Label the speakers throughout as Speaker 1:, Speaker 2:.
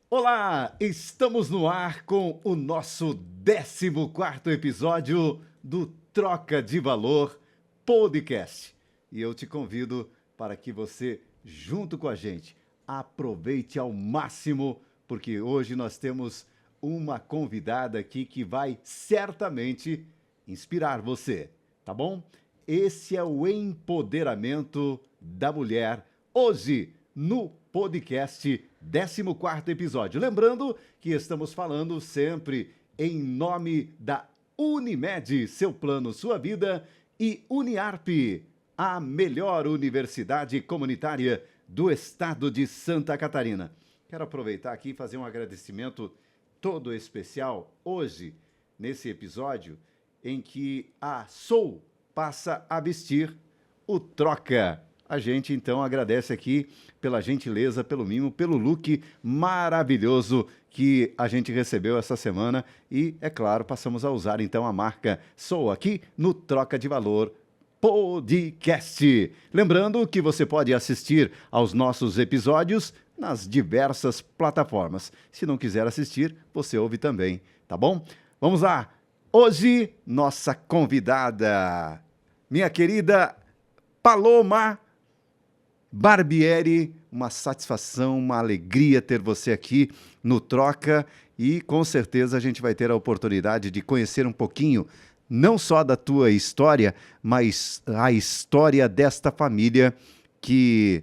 Speaker 1: Olá, estamos no ar com o nosso 14º episódio do Troca de Valor Podcast. E eu te convido para que você, junto com a gente, aproveite ao máximo, porque hoje nós temos uma convidada aqui que vai certamente inspirar você, tá bom? Esse é o empoderamento da mulher, hoje no podcast 14º episódio. Lembrando que estamos falando sempre em nome da Unimed, seu plano, sua vida, e Uniarp, a melhor universidade comunitária do estado de Santa Catarina. Quero aproveitar aqui e fazer um agradecimento todo especial hoje, nesse episódio, em que a Soul passa a vestir o Troca. A gente, então, agradece aqui pela gentileza, pelo mimo, pelo look maravilhoso que a gente recebeu essa semana e, é claro, passamos a usar, então, a marca Soul aqui no Troca de Valor Podcast. Lembrando que você pode assistir aos nossos episódios nas diversas plataformas. Se não quiser assistir, você ouve também, tá bom? Vamos lá! Hoje, nossa convidada, minha querida Paloma Barbieri, uma satisfação, uma alegria ter você aqui no Troca e com certeza a gente vai ter a oportunidade de conhecer um pouquinho, não só da tua história, mas a história desta família que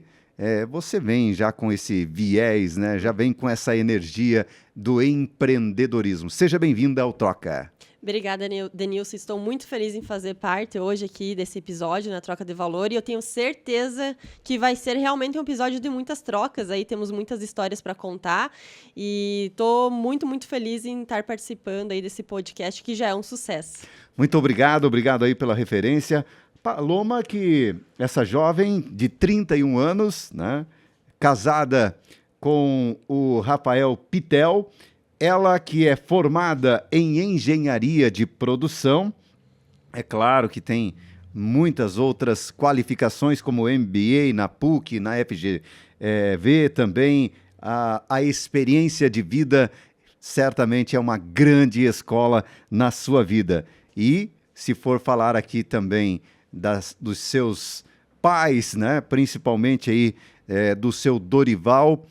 Speaker 1: você vem já com esse viés, né? Já vem com essa energia do empreendedorismo. Seja bem-vinda ao Troca.
Speaker 2: Obrigada, Denilson. Estou muito feliz em fazer parte hoje aqui desse episódio na Troca de Valor e eu tenho certeza que vai ser realmente um episódio de muitas trocas. Aí temos muitas histórias para contar e estou muito, muito feliz em estar participando aí desse podcast que já é um sucesso.
Speaker 1: Muito obrigado aí pela referência. Paloma, que essa jovem de 31 anos, né, casada com o Rafael Pitel, ela que é formada em engenharia de produção, é claro que tem muitas outras qualificações como MBA na PUC, na FGV também, a experiência de vida certamente é uma grande escola na sua vida. E se for falar aqui também dos seus pais, né, principalmente aí do seu Dorival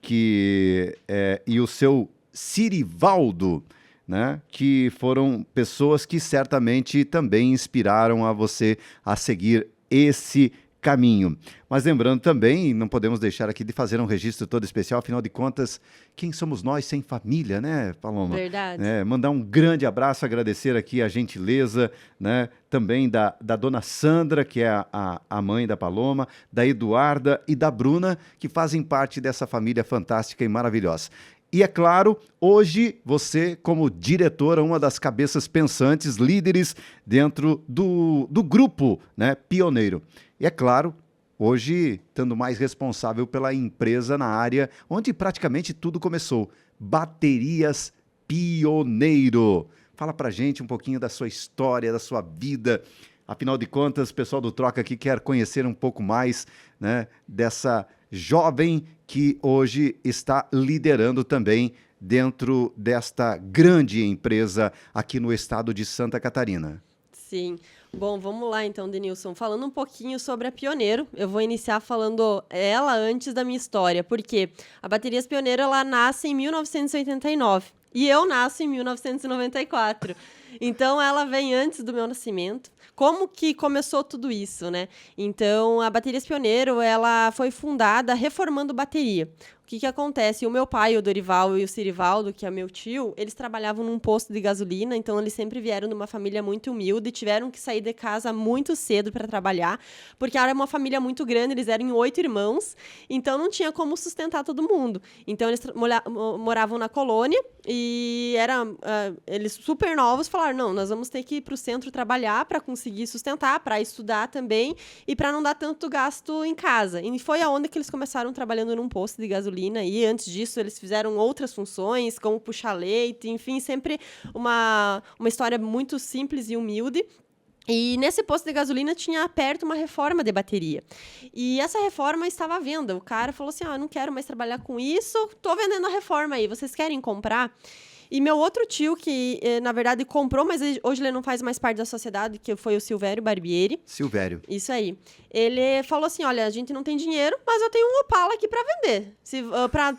Speaker 1: e o seu Sirivaldo, né, que foram pessoas que certamente também inspiraram a você a seguir esse caminho. Mas lembrando também, não podemos deixar aqui de fazer um registro todo especial, afinal de contas, quem somos nós sem família, né, Paloma?
Speaker 2: Verdade.
Speaker 1: Mandar um grande abraço, agradecer aqui a gentileza, né, também da dona Sandra, que é a mãe da Paloma, da Eduarda e da Bruna, que fazem parte dessa família fantástica e maravilhosa. E é claro, hoje você, como diretora, uma das cabeças pensantes, líderes dentro do grupo, né, pioneiro. E é claro, hoje estando mais responsável pela empresa na área onde praticamente tudo começou, Baterias Pioneiro. Fala pra gente um pouquinho da sua história, da sua vida. Afinal de contas, o pessoal do Troca aqui quer conhecer um pouco mais, né, dessa jovem que hoje está liderando também dentro desta grande empresa aqui no estado de Santa Catarina.
Speaker 2: Sim. Bom, vamos lá então, Denilson. Falando um pouquinho sobre a Pioneiro, eu vou iniciar falando ela antes da minha história, porque a Baterias Pioneiro, ela nasce em 1989 e eu nasço em 1994. Então, ela vem antes do meu nascimento. Como que começou tudo isso, né? Então, a Baterias Pioneiro, ela foi fundada reformando bateria. O que acontece? O meu pai, o Dorival e o Sirivaldo, que é meu tio, eles trabalhavam num posto de gasolina, então eles sempre vieram de uma família muito humilde e tiveram que sair de casa muito cedo para trabalhar, porque era uma família muito grande, eles eram 8 irmãos, então não tinha como sustentar todo mundo. Então, eles moravam na colônia e eles super novos falavam falaram, não, nós vamos ter que ir para o centro trabalhar para conseguir sustentar, para estudar também e para não dar tanto gasto em casa. E foi aonde que eles começaram trabalhando num posto de gasolina e antes disso eles fizeram outras funções, como puxar leite, enfim, sempre uma história muito simples e humilde. E nesse posto de gasolina tinha perto uma reforma de bateria. E essa reforma estava à venda. O cara falou assim, eu não quero mais trabalhar com isso, tô vendendo a reforma aí, vocês querem comprar? E meu outro tio, que na verdade comprou, mas hoje ele não faz mais parte da sociedade, que foi o Silvério Barbieri.
Speaker 1: Silvério.
Speaker 2: Isso aí. Ele falou assim, olha, a gente não tem dinheiro, mas eu tenho um Opala aqui para vender,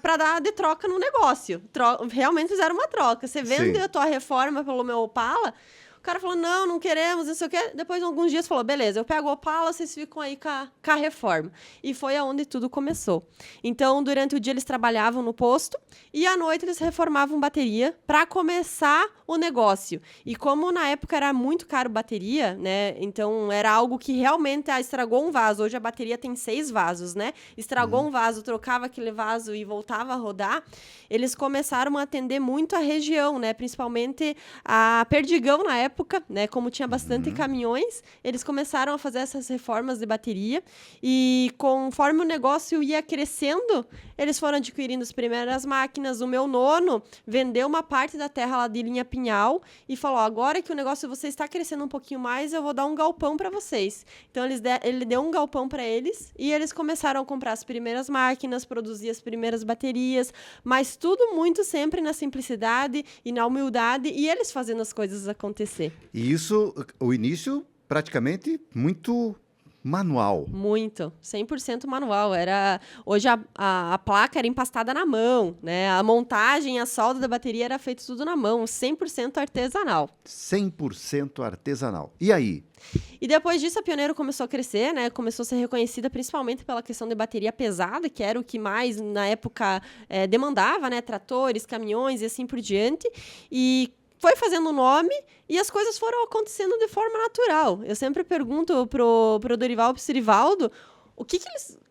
Speaker 2: para dar de troca no negócio. Realmente fizeram uma troca. Você vende a tua reforma pelo meu Opala? O cara falou, não queremos, não sei o quê. Depois de alguns dias falou, beleza, eu pego o Opala, vocês ficam aí com a reforma. E foi aonde tudo começou. Então, durante o dia eles trabalhavam no posto e à noite eles reformavam bateria para começar o negócio. E como na época era muito caro bateria, né? Então era algo que realmente estragou um vaso. Hoje a bateria tem 6 vasos, né? Estragou um vaso, trocava aquele vaso e voltava a rodar. Eles começaram a atender muito a região, né? Principalmente a Perdigão na época, né? Como tinha bastante caminhões, eles começaram a fazer essas reformas de bateria e conforme o negócio ia crescendo, eles foram adquirindo as primeiras máquinas. O meu nono vendeu uma parte da terra lá de Linha Pinhal e falou, agora que o negócio de vocês está crescendo um pouquinho mais, eu vou dar um galpão para vocês. Então ele deu um galpão para eles e eles começaram a comprar as primeiras máquinas, produzir as primeiras baterias, mas tudo muito sempre na simplicidade e na humildade e eles fazendo as coisas acontecer.
Speaker 1: E isso, o início, praticamente muito manual.
Speaker 2: Muito, 100% manual. Hoje a placa era empastada na mão, né? A montagem, a solda da bateria era feita tudo na mão, 100% artesanal.
Speaker 1: 100% artesanal. E aí?
Speaker 2: E depois disso a Pioneiro começou a crescer, né? Começou a ser reconhecida principalmente pela questão de bateria pesada, que era o que mais na época demandava, né? Tratores, caminhões e assim por diante. E foi fazendo nome e as coisas foram acontecendo de forma natural. Eu sempre pergunto pro Dorival e pro Sirivaldo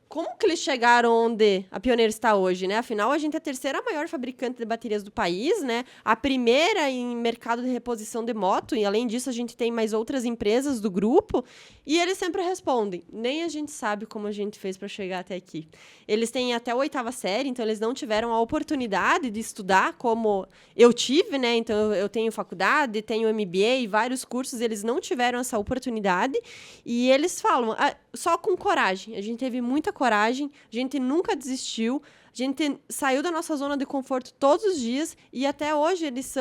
Speaker 2: como que eles chegaram onde a Pioneiro está hoje, né? Afinal, a gente é a terceira maior fabricante de baterias do país, né? A primeira em mercado de reposição de moto, e além disso a gente tem mais outras empresas do grupo, e eles sempre respondem, nem a gente sabe como a gente fez para chegar até aqui. Eles têm até a 8ª série, então eles não tiveram a oportunidade de estudar como eu tive, né? Então eu tenho faculdade, tenho MBA e vários cursos, eles não tiveram essa oportunidade, e eles falam, só com coragem, a gente teve muita coragem, a gente nunca desistiu, a gente saiu da nossa zona de conforto todos os dias e até hoje eles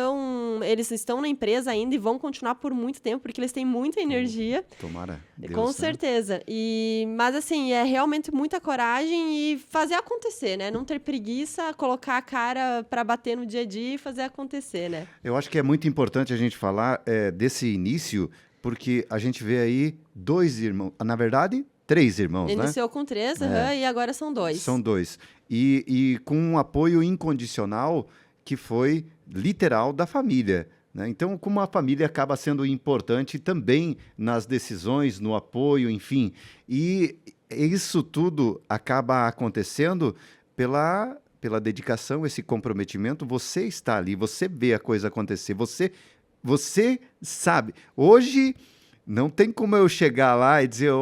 Speaker 2: estão na empresa ainda e vão continuar por muito tempo, porque eles têm muita energia.
Speaker 1: Tomara, Deus,
Speaker 2: com certeza. Mas assim, é realmente muita coragem e fazer acontecer, né? Não ter preguiça, colocar a cara para bater no dia a dia e fazer acontecer, né?
Speaker 1: Eu acho que é muito importante a gente falar desse início, porque a gente vê aí 2 irmãos, na verdade 3 irmãos, né?
Speaker 2: Iniciou com 3, e agora são 2.
Speaker 1: São 2. E com um apoio incondicional que foi literal da família, né? Então, como a família acaba sendo importante também nas decisões, no apoio, enfim. E isso tudo acaba acontecendo pela dedicação, esse comprometimento. Você está ali, você vê a coisa acontecer, você sabe. Hoje não tem como eu chegar lá e dizer,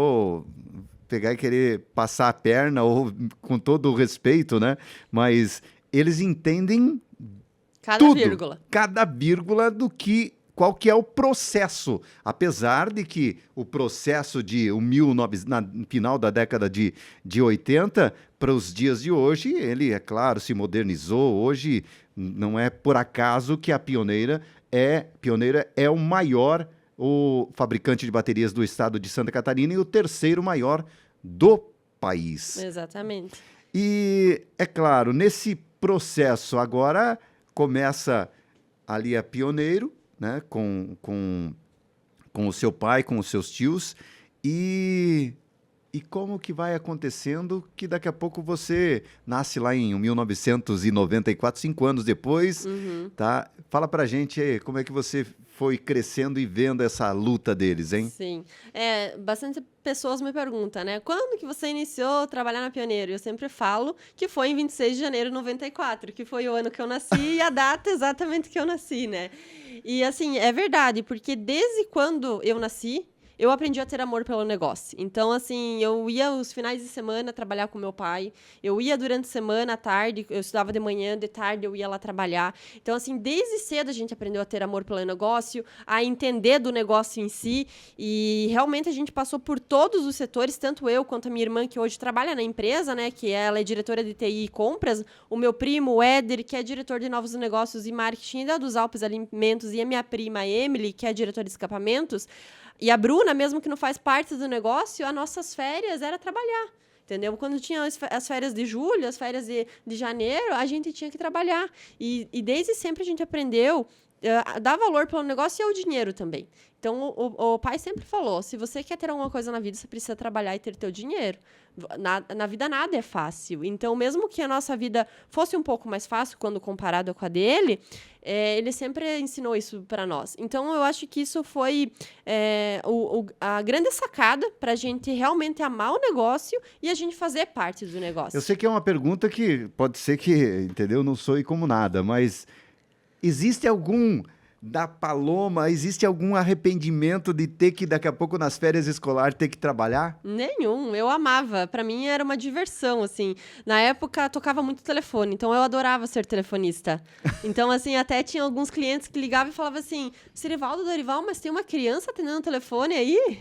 Speaker 1: pegar e querer passar a perna, ou com todo o respeito, né? Mas eles entendem cada vírgula qual que é o processo. Apesar de que o processo no final da década de 80 para os dias de hoje, ele, é claro, se modernizou. Hoje não é por acaso que a Pioneira é o fabricante de baterias do estado de Santa Catarina e o 3º maior do país.
Speaker 2: Exatamente.
Speaker 1: E, é claro, nesse processo agora começa ali a Pioneiro, né, com o seu pai, com os seus tios, e como que vai acontecendo que daqui a pouco você nasce lá em 1994, 5 anos depois, tá? Fala pra gente aí, como é que você foi crescendo e vendo essa luta deles, hein?
Speaker 2: Sim. Bastante pessoas me perguntam, né? Quando que você iniciou a trabalhar na Pioneiro? Eu sempre falo que foi em 26 de janeiro de 94, que foi o ano que eu nasci e a data exatamente que eu nasci, né? E assim, é verdade, porque desde quando eu nasci, eu aprendi a ter amor pelo negócio. Então, assim, eu ia os finais de semana trabalhar com meu pai, eu ia durante a semana, à tarde, eu estudava de manhã, de tarde eu ia lá trabalhar. Então, assim, desde cedo a gente aprendeu a ter amor pelo negócio, a entender do negócio em si, e realmente a gente passou por todos os setores, tanto eu quanto a minha irmã, que hoje trabalha na empresa, né, que ela é diretora de TI e compras, o meu primo, o Éder, que é diretor de novos negócios e marketing da dos Alpes Alimentos, e a minha prima, Emily, que é diretora de escapamentos. E a Bruna, mesmo que não faz parte do negócio, as nossas férias era trabalhar, entendeu? Quando tinha as férias de julho, as férias de janeiro, a gente tinha que trabalhar. E desde sempre a gente aprendeu a dar valor pelo negócio e ao dinheiro também. Então, o pai sempre falou, se você quer ter alguma coisa na vida, você precisa trabalhar e ter teu dinheiro. Na vida nada é fácil. Então, mesmo que a nossa vida fosse um pouco mais fácil quando comparado com a dele, ele sempre ensinou isso para nós. Então, eu acho que isso foi a grande sacada para a gente realmente amar o negócio e a gente fazer parte do negócio.
Speaker 1: Eu sei que é uma pergunta que pode ser que, entendeu, não soe como nada, mas existe da Paloma, existe algum arrependimento de ter que, daqui a pouco, nas férias escolares, ter que trabalhar?
Speaker 2: Nenhum, eu amava. Para mim era uma diversão, assim. Na época tocava muito telefone, então eu adorava ser telefonista. Então, assim, até tinha alguns clientes que ligavam e falavam assim: Sirivaldo, Dorival, mas tem uma criança atendendo o telefone aí?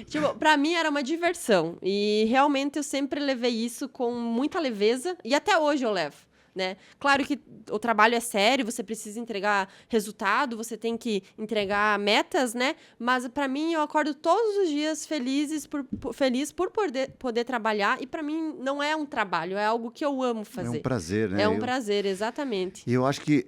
Speaker 2: Tipo, para mim era uma diversão. E realmente eu sempre levei isso com muita leveza, e até hoje eu levo. Né? Claro que o trabalho é sério, você precisa entregar resultado, você tem que entregar metas, né? Mas para mim eu acordo todos os dias feliz por poder trabalhar, e para mim não é um trabalho, é algo que eu amo fazer.
Speaker 1: É um prazer, né?
Speaker 2: É um prazer, exatamente.
Speaker 1: E eu acho que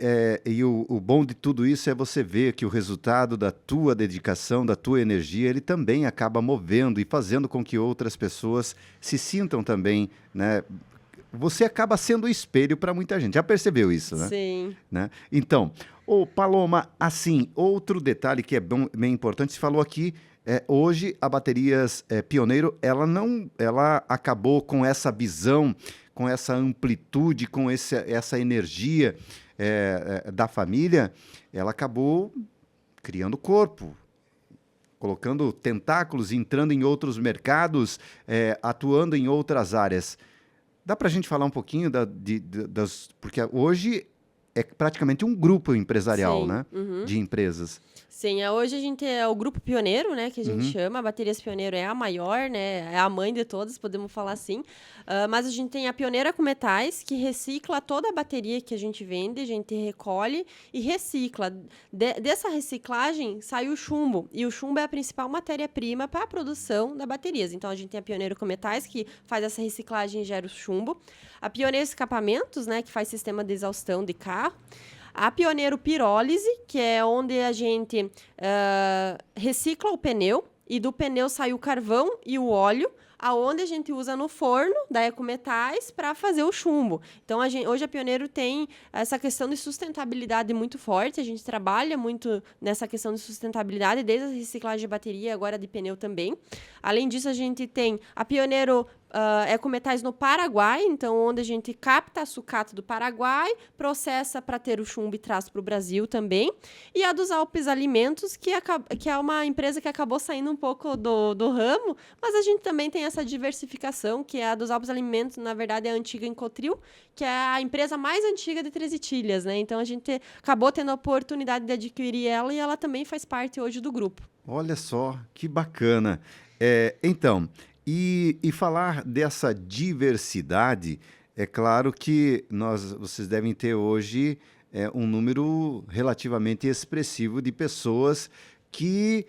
Speaker 1: o bom de tudo isso é você ver que o resultado da tua dedicação, da tua energia, ele também acaba movendo e fazendo com que outras pessoas se sintam também, né? Você acaba sendo o espelho para muita gente. Já percebeu isso, né?
Speaker 2: Sim.
Speaker 1: Né? Então, Paloma, assim, outro detalhe que é bem importante, você falou aqui, hoje a Baterias Pioneiro, ela acabou com essa visão, com essa amplitude, com essa energia da família, ela acabou criando corpo, colocando tentáculos, entrando em outros mercados, atuando em outras áreas. Dá para a gente falar um pouquinho porque hoje é praticamente um grupo empresarial,
Speaker 2: Sim.
Speaker 1: né?
Speaker 2: Uhum.
Speaker 1: De empresas.
Speaker 2: Sim, hoje a gente é o Grupo Pioneiro, né, que a gente chama. A Baterias Pioneiro é a maior, né, é a mãe de todas, podemos falar assim. Mas a gente tem a Pioneira com Metais, que recicla toda a bateria que a gente vende, a gente recolhe e recicla. Dessa reciclagem sai o chumbo, e o chumbo é a principal matéria-prima para a produção das baterias. Então, a gente tem a Pioneiro com Metais, que faz essa reciclagem e gera o chumbo. A Pioneiro Escapamentos, né, que faz sistema de exaustão de carro. A Pioneiro Pirólise, que é onde a gente recicla o pneu, e do pneu sai o carvão e o óleo, aonde a gente usa no forno da Ecometais para fazer o chumbo. Então, hoje a Pioneiro tem essa questão de sustentabilidade muito forte, a gente trabalha muito nessa questão de sustentabilidade, desde a reciclagem de bateria, agora de pneu também. Além disso, a gente tem a Pioneiro Ecometais no Paraguai, então onde a gente capta a sucata do Paraguai, processa para ter o chumbo e traz para o Brasil também. E a dos Alpes Alimentos, que é uma empresa que acabou saindo um pouco do ramo, mas a gente também tem essa diversificação, que é a dos Alpes Alimentos, na verdade é a antiga Encotril, que é a empresa mais antiga de Três Itilhas, né? Então a gente acabou tendo a oportunidade de adquirir ela, e ela também faz parte hoje do grupo.
Speaker 1: Olha só, que bacana. Então, e falar dessa diversidade, é claro que vocês devem ter hoje um número relativamente expressivo de pessoas que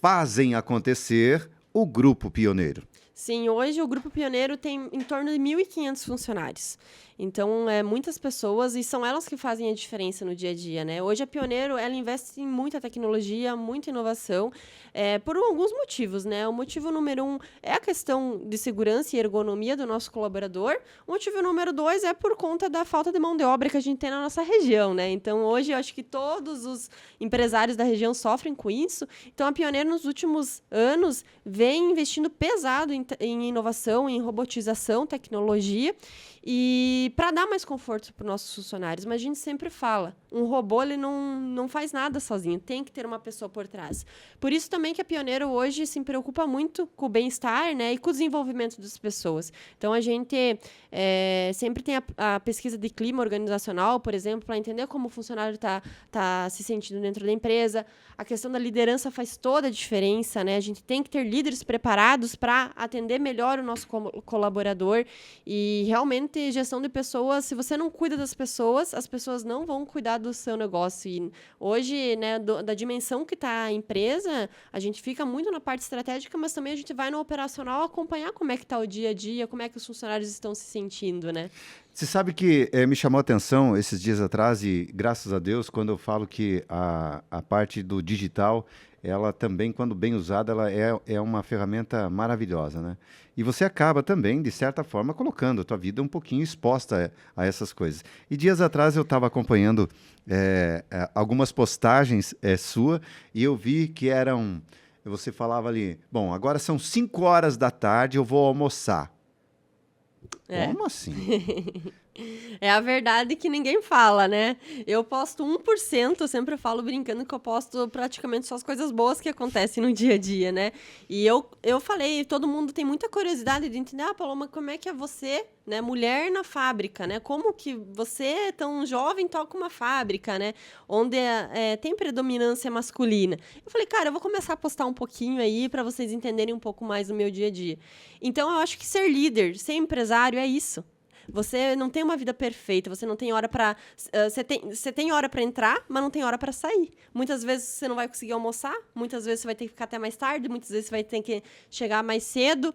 Speaker 1: fazem acontecer o Grupo Pioneiro.
Speaker 2: Sim, hoje o Grupo Pioneiro tem em torno de 1.500 funcionários. Então, muitas pessoas, e são elas que fazem a diferença no dia a dia, né? Hoje a Pioneiro, ela investe em muita tecnologia, muita inovação, por alguns motivos, né? O motivo número 1 é a questão de segurança e ergonomia do nosso colaborador. O motivo número 2 é por conta da falta de mão de obra que a gente tem na nossa região, né? Então, hoje eu acho que todos os empresários da região sofrem com isso. Então, a Pioneiro, nos últimos anos, vem investindo pesado em inovação, em robotização, tecnologia. e para dar mais conforto para os nossos funcionários. Mas a gente sempre fala, um robô ele não faz nada sozinho, tem que ter uma pessoa por trás. Por isso também que a Pioneiro hoje se preocupa muito com o bem-estar, né, e com o desenvolvimento das pessoas. Então, a gente sempre tem a pesquisa de clima organizacional, por exemplo, para entender como o funcionário está se sentindo dentro da empresa. A questão da liderança faz toda a diferença, né? A gente tem que ter líderes preparados para atender melhor o nosso colaborador. E, realmente, gestão de pessoas, se você não cuida das pessoas, as pessoas não vão cuidar do seu negócio. E hoje, né, da dimensão que está a empresa, a gente fica muito na parte estratégica, mas também a gente vai no operacional acompanhar como é que está o dia a dia, como é que os funcionários estão se sentindo, né?
Speaker 1: Você sabe que me chamou a atenção esses dias atrás, e graças a Deus, quando eu falo que a parte do digital, ela também, quando bem usada, ela é uma ferramenta maravilhosa, né? E você acaba também, de certa forma, colocando a tua vida um pouquinho exposta a essas coisas. E dias atrás eu estava acompanhando algumas postagens sua, e eu vi que eram... Você falava ali, bom, agora são 5 horas da tarde, eu vou almoçar. Como assim?
Speaker 2: É a verdade que ninguém fala, né? Eu posto 1%, eu sempre falo brincando que eu posto praticamente só as coisas boas que acontecem no dia a dia, né? E eu falei, todo mundo tem muita curiosidade de entender, Paloma, como é que é você, né, mulher na fábrica, né? Como que você, tão jovem, toca uma fábrica, né? Onde tem predominância masculina. Eu falei, cara, eu vou começar a postar um pouquinho aí para vocês entenderem um pouco mais do meu dia a dia. Então, eu acho que ser líder, ser empresário é isso. Você não tem uma vida perfeita, você não tem hora para... Você tem hora para entrar, mas não tem hora para sair. Muitas vezes você não vai conseguir almoçar, muitas vezes você vai ter que ficar até mais tarde, muitas vezes você vai ter que chegar mais cedo.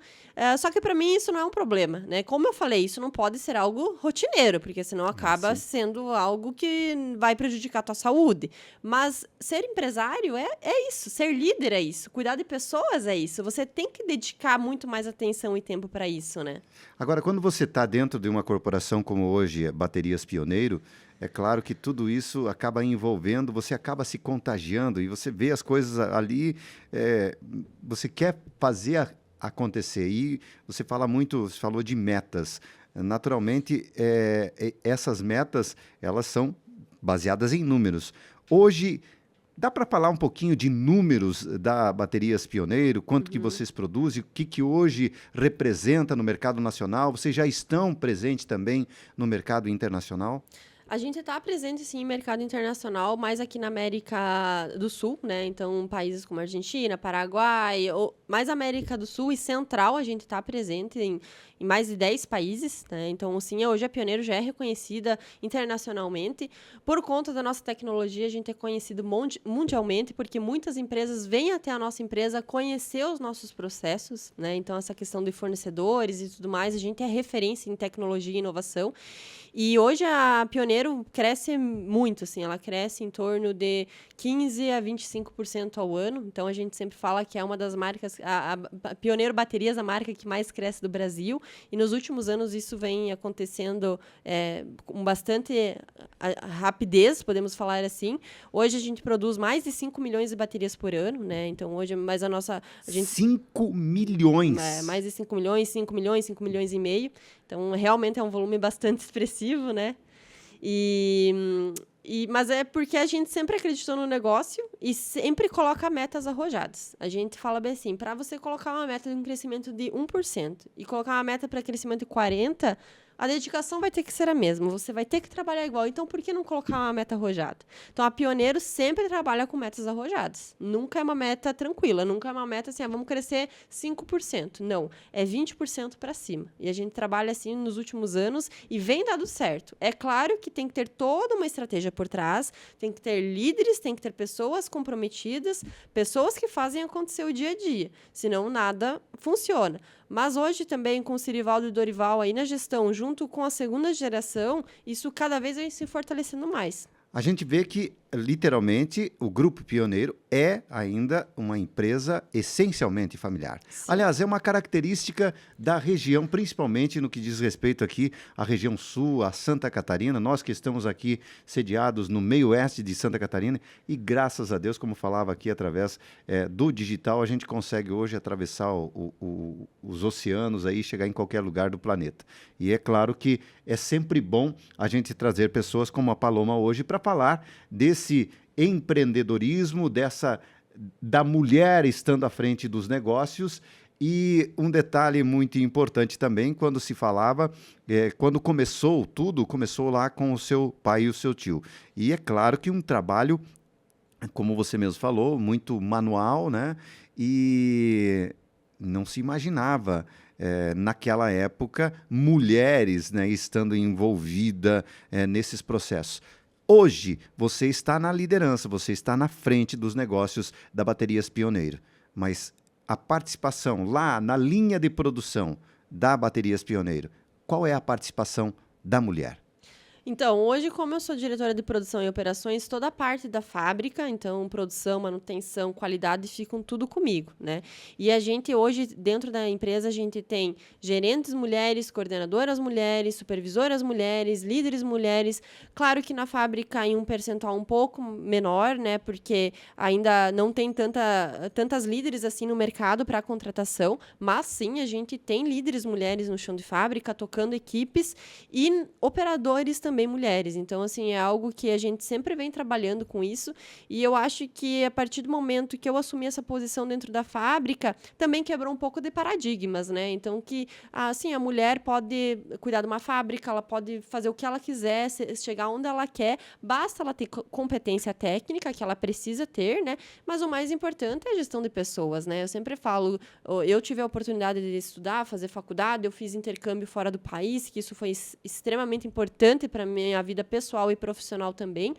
Speaker 2: Só que para mim isso não é um problema, né? Como eu falei, isso não pode ser algo rotineiro, porque senão acaba sendo algo que vai prejudicar a tua saúde. Mas ser empresário é isso, ser líder é isso, cuidar de pessoas é isso. Você tem que dedicar muito mais atenção e tempo para isso, né?
Speaker 1: Agora, quando você está dentro de uma corporação como hoje, Baterias Pioneiro, é claro que tudo isso acaba envolvendo, você acaba se contagiando e você vê as coisas ali, você quer fazer acontecer. E você falou de metas. Naturalmente, essas metas, elas são baseadas em números. Hoje, dá para falar um pouquinho de números da Baterias Pioneiro? Quanto que vocês produzem? O que hoje representa no mercado nacional? Vocês já estão presentes também no mercado internacional?
Speaker 2: A gente está presente, sim, em mercado internacional, mais aqui na América do Sul, né? Então, países como Argentina, Paraguai, mais América do Sul e Central, a gente está presente em mais de 10 países, né? Então, sim, hoje a Pioneiro já é reconhecida internacionalmente. Por conta da nossa tecnologia, a gente é conhecido mundialmente, porque muitas empresas vêm até a nossa empresa conhecer os nossos processos, né? Então, essa questão de fornecedores e tudo mais, a gente é referência em tecnologia e inovação. E hoje a Pioneiro cresce muito, assim, ela cresce em torno de 15% a 25% ao ano. Então, a gente sempre fala que é uma das marcas, a Pioneiro Baterias, a marca que mais cresce do Brasil. E nos últimos anos isso vem acontecendo com bastante rapidez, podemos falar assim. Hoje a gente produz mais de 5 milhões de baterias por ano, né? Então, hoje, mais a nossa...
Speaker 1: 5 milhões?
Speaker 2: Mais de 5 milhões, 5 milhões, 5 milhões e meio. Então, realmente é um volume bastante expressivo, né? Mas é porque a gente sempre acreditou no negócio e sempre coloca metas arrojadas. A gente fala bem assim, para você colocar uma meta de um crescimento de 1% e colocar uma meta para crescimento de 40%, a dedicação vai ter que ser a mesma, você vai ter que trabalhar igual. Então, por que não colocar uma meta arrojada? Então, a Pioneiro sempre trabalha com metas arrojadas. Nunca é uma meta tranquila, nunca é uma meta assim, vamos crescer 5%. Não, é 20% para cima. E a gente trabalha assim nos últimos anos e vem dado certo. É claro que tem que ter toda uma estratégia por trás, tem que ter líderes, tem que ter pessoas comprometidas, pessoas que fazem acontecer o dia a dia. Senão, nada funciona. Mas hoje também, com o Sirivaldo e o Dorival aí na gestão, junto com a segunda geração, isso cada vez vem se fortalecendo mais.
Speaker 1: A gente vê que literalmente, o Grupo Pioneiro é ainda uma empresa essencialmente familiar.
Speaker 2: Sim.
Speaker 1: Aliás, é uma característica da região, principalmente no que diz respeito aqui à região sul, a Santa Catarina. Nós que estamos aqui sediados no meio oeste de Santa Catarina e, graças a Deus, como falava aqui, através do digital, a gente consegue hoje atravessar os oceanos aí, chegar em qualquer lugar do planeta. E é claro que é sempre bom a gente trazer pessoas como a Paloma hoje para falar desse empreendedorismo, da mulher estando à frente dos negócios. E um detalhe muito importante também, quando se falava, quando começou tudo, começou lá com o seu pai e o seu tio. E é claro que um trabalho, como você mesmo falou, muito manual, né? E não se imaginava, naquela época, mulheres, né, estando envolvidas nesses processos. Hoje, você está na liderança, você está na frente dos negócios da Baterias Pioneiro, mas a participação lá na linha de produção da Baterias Pioneiro, qual é a participação da mulher?
Speaker 2: Então, hoje, como eu sou diretora de produção e operações, toda a parte da fábrica, então, produção, manutenção, qualidade, ficam tudo comigo, né? E a gente, hoje, dentro da empresa, a gente tem gerentes mulheres, coordenadoras mulheres, supervisoras mulheres, líderes mulheres. Claro que na fábrica, em um percentual um pouco menor, né? Porque ainda não tem tantas líderes assim no mercado para contratação, mas sim, a gente tem líderes mulheres no chão de fábrica, tocando equipes e operadores também mulheres. Então, assim, é algo que a gente sempre vem trabalhando com isso, e eu acho que a partir do momento que eu assumi essa posição dentro da fábrica, também quebrou um pouco de paradigmas, né? Então, que, assim, a mulher pode cuidar de uma fábrica, ela pode fazer o que ela quiser, chegar onde ela quer, basta ela ter competência técnica, que ela precisa ter, né? Mas o mais importante é a gestão de pessoas, né? Eu sempre falo, eu tive a oportunidade de estudar, fazer faculdade, eu fiz intercâmbio fora do país, que isso foi extremamente importante para minha vida pessoal e profissional também,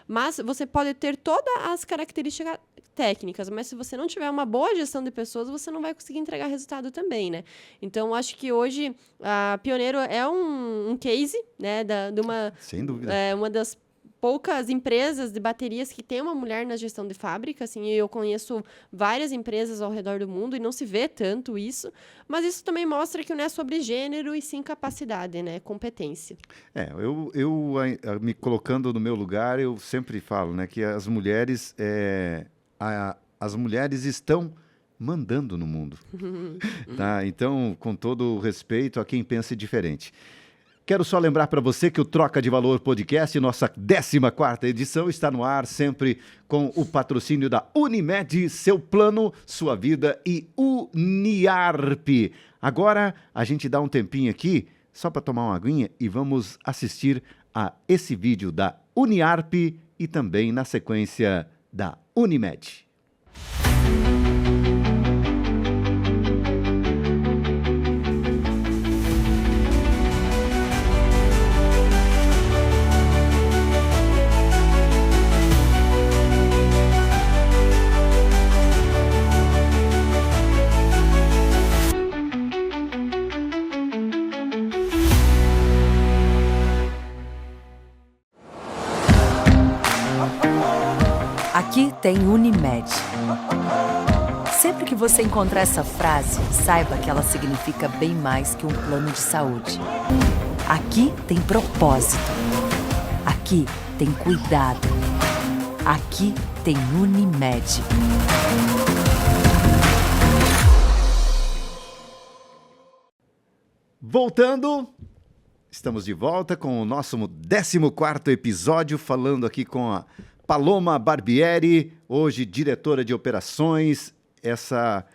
Speaker 2: mas você pode ter todas as características técnicas, mas se você não tiver uma boa gestão de pessoas, você não vai conseguir entregar resultado também, né? Então, acho que hoje a Pioneiro é um case, né, de uma...
Speaker 1: Sem dúvida.
Speaker 2: Uma das poucas empresas de baterias que tem uma mulher na gestão de fábrica, assim, eu conheço várias empresas ao redor do mundo e não se vê tanto isso, mas isso também mostra que não é sobre gênero e sim capacidade, né, competência.
Speaker 1: Eu me colocando no meu lugar, eu sempre falo, né, que as mulheres estão mandando no mundo, tá? Então, com todo o respeito a quem pense diferente. Quero só lembrar para você que o Troca de Valor Podcast, nossa 14ª edição, está no ar sempre com o patrocínio da Unimed, seu plano, sua vida e Uniarp. Agora a gente dá um tempinho aqui só para tomar uma aguinha e vamos assistir a esse vídeo da Uniarp e também na sequência da Unimed.
Speaker 3: Aqui tem Unimed. Sempre que você encontrar essa frase, saiba que ela significa bem mais que um plano de saúde. Aqui tem propósito. Aqui tem cuidado. Aqui tem Unimed.
Speaker 1: Voltando, estamos de volta com o nosso 14º episódio, falando aqui com a Paloma Barbieri, hoje diretora de operações, essa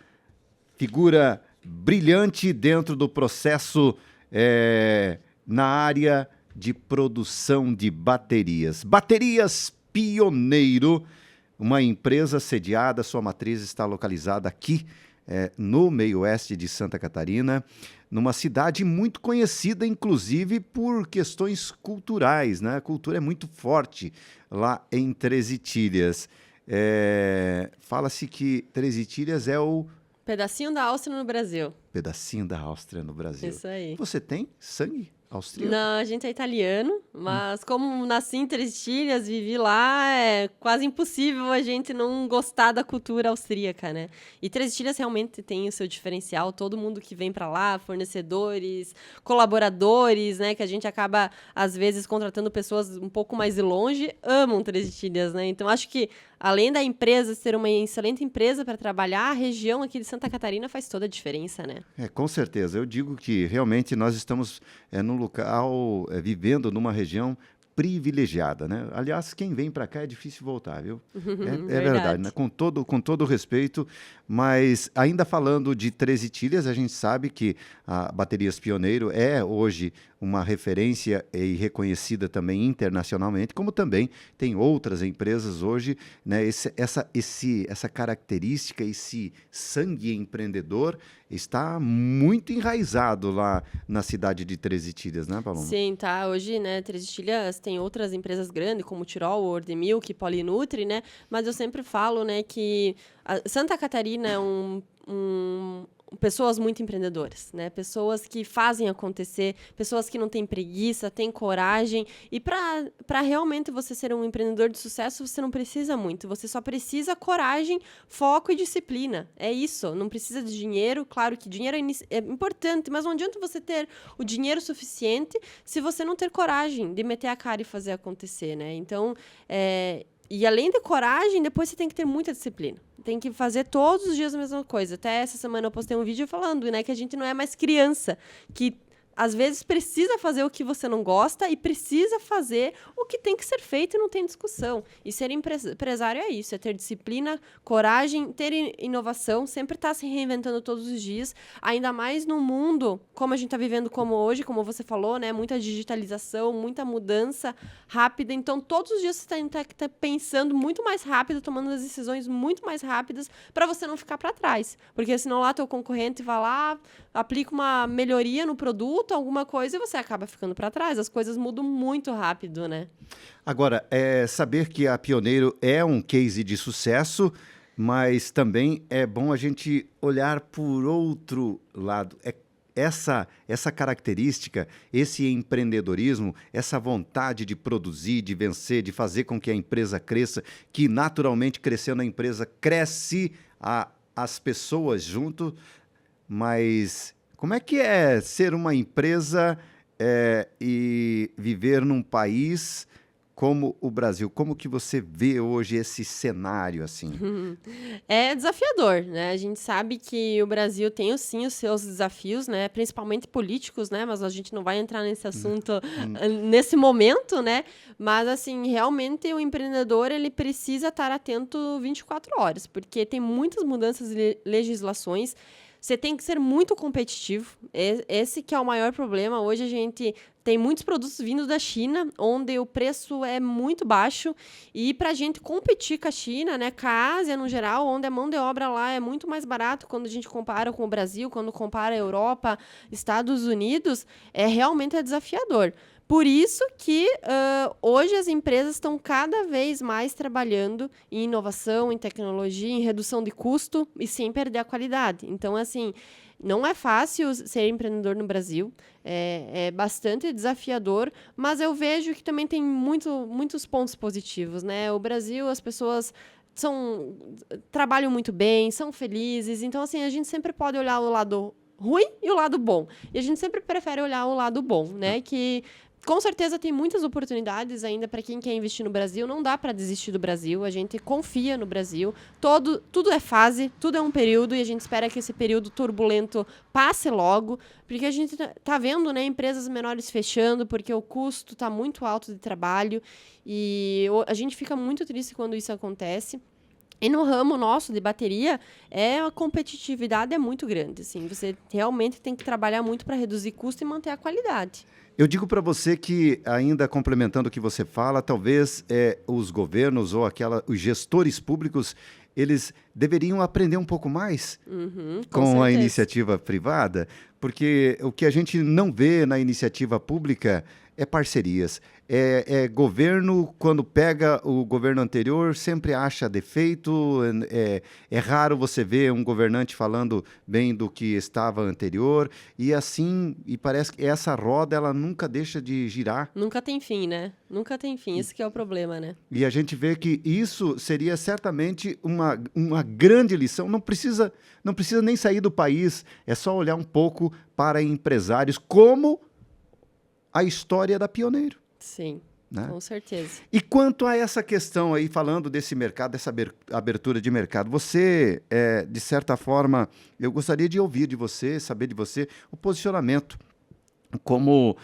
Speaker 1: figura brilhante dentro do processo na área de produção de baterias. Baterias Pioneiro, uma empresa sediada, sua matriz está localizada aqui no meio oeste de Santa Catarina, numa cidade muito conhecida, inclusive, por questões culturais, né? A cultura é muito forte lá em Três Itilhas. Fala-se que Três Itilhas é o...
Speaker 2: Pedacinho da Áustria no Brasil.
Speaker 1: Pedacinho da Áustria no Brasil.
Speaker 2: Isso aí.
Speaker 1: Você tem sangue austríaco?
Speaker 2: Não, a gente é italiano, mas como nasci em Três Ilhas, vivi lá, é quase impossível a gente não gostar da cultura austríaca, né? E Três Ilhas realmente tem o seu diferencial, todo mundo que vem para lá, fornecedores, colaboradores, né, que a gente acaba, às vezes, contratando pessoas um pouco mais de longe, amam Três Ilhas, né? Então, acho que, além da empresa ser uma excelente empresa para trabalhar, a região aqui de Santa Catarina faz toda a diferença, né?
Speaker 1: Com certeza. Eu digo que realmente nós estamos num local, vivendo numa região privilegiada, né? Aliás, quem vem para cá é difícil voltar, viu? É verdade, né? Com todo o respeito, mas ainda falando de Três Itilhas, a gente sabe que a Baterias Pioneiro é hoje uma referência e reconhecida também internacionalmente, como também tem outras empresas hoje, né? Essa característica, esse sangue empreendedor está muito enraizado lá na cidade de Três Itilhas, né, Paloma?
Speaker 2: Sim, tá. Hoje, né, Três Itilhas tem outras empresas grandes, como Tirol, Ordemilk, Polinutri, né? Mas eu sempre falo, né, que Santa Catarina é pessoas muito empreendedoras, né? Pessoas que fazem acontecer, pessoas que não têm preguiça, têm coragem. E para realmente você ser um empreendedor de sucesso, você não precisa muito. Você só precisa coragem, foco e disciplina. É isso. Não precisa de dinheiro. Claro que dinheiro é importante, mas não adianta você ter o dinheiro suficiente se você não ter coragem de meter a cara e fazer acontecer, né? Então, e além da coragem, depois você tem que ter muita disciplina. Tem que fazer todos os dias a mesma coisa. Até essa semana eu postei um vídeo falando, né, que a gente não é mais criança, que às vezes precisa fazer o que você não gosta e precisa fazer o que tem que ser feito e não tem discussão. E ser empresário é isso, é ter disciplina, coragem, ter inovação, sempre estar se reinventando todos os dias, ainda mais num mundo como a gente está vivendo como hoje, como você falou, né? Muita digitalização, muita mudança rápida. Então, todos os dias você tem que estar pensando muito mais rápido, tomando as decisões muito mais rápidas para você não ficar para trás. Porque senão lá teu concorrente vai lá, aplica uma melhoria no produto, alguma coisa, e você acaba ficando para trás. As coisas mudam muito rápido, né?
Speaker 1: Agora, saber que a Pioneiro é um case de sucesso, mas também é bom a gente olhar por outro lado. Essa característica, esse empreendedorismo, essa vontade de produzir, de vencer, de fazer com que a empresa cresça, que naturalmente crescendo a empresa cresce as pessoas junto, mas como é que é ser uma empresa e viver num país como o Brasil? Como que você vê hoje esse cenário assim?
Speaker 2: É desafiador, né? A gente sabe que o Brasil tem, sim, os seus desafios, né? Principalmente políticos, né? Mas a gente não vai entrar nesse assunto nesse momento, né? Mas, assim, realmente o empreendedor, ele precisa estar atento 24 horas, porque tem muitas mudanças de legislações. Você tem que ser muito competitivo. Esse que é o maior problema. Hoje a gente tem muitos produtos vindo da China, onde o preço é muito baixo. E para a gente competir com a China, né, com a Ásia no geral, onde a mão de obra lá é muito mais barato quando a gente compara com o Brasil, quando compara a Europa, Estados Unidos, realmente é desafiador. Por isso que hoje as empresas estão cada vez mais trabalhando em inovação, em tecnologia, em redução de custo e sem perder a qualidade. Então, assim, não é fácil ser empreendedor no Brasil, é bastante desafiador, mas eu vejo que também tem muitos pontos positivos, né? O Brasil, as pessoas trabalham muito bem, são felizes, então, assim, a gente sempre pode olhar o lado ruim e o lado bom. E a gente sempre prefere olhar o lado bom, né? Que com certeza tem muitas oportunidades ainda para quem quer investir no Brasil. Não dá para desistir do Brasil. A gente confia no Brasil. Tudo é fase, tudo é um período e a gente espera que esse período turbulento passe logo, porque a gente tá vendo, né, empresas menores fechando porque o custo está muito alto de trabalho e a gente fica muito triste quando isso acontece. E no ramo nosso de bateria, a competitividade é muito grande. Assim, você realmente tem que trabalhar muito para reduzir custo e manter a qualidade.
Speaker 1: Eu digo para você que, ainda complementando o que você fala, talvez os governos ou os gestores públicos, eles deveriam aprender um pouco mais
Speaker 2: com
Speaker 1: a
Speaker 2: certeza.
Speaker 1: iniciativa privada, porque o que a gente não vê na iniciativa pública é parcerias. É governo, quando pega o governo anterior, sempre acha defeito. É raro você ver um governante falando bem do que estava anterior. E assim, e parece que essa roda ela nunca deixa de girar.
Speaker 2: Nunca tem fim, né? Nunca tem fim. Esse que é o problema, né?
Speaker 1: E a gente vê que isso seria certamente uma grande lição. Não precisa nem sair do país, é só olhar um pouco para empresários, como a história da Pioneiro.
Speaker 2: Sim,
Speaker 1: Né?
Speaker 2: com certeza.
Speaker 1: E quanto a essa questão aí, falando desse mercado, dessa abertura de mercado, você, de certa forma, eu gostaria de ouvir de você, saber de você, o posicionamento, como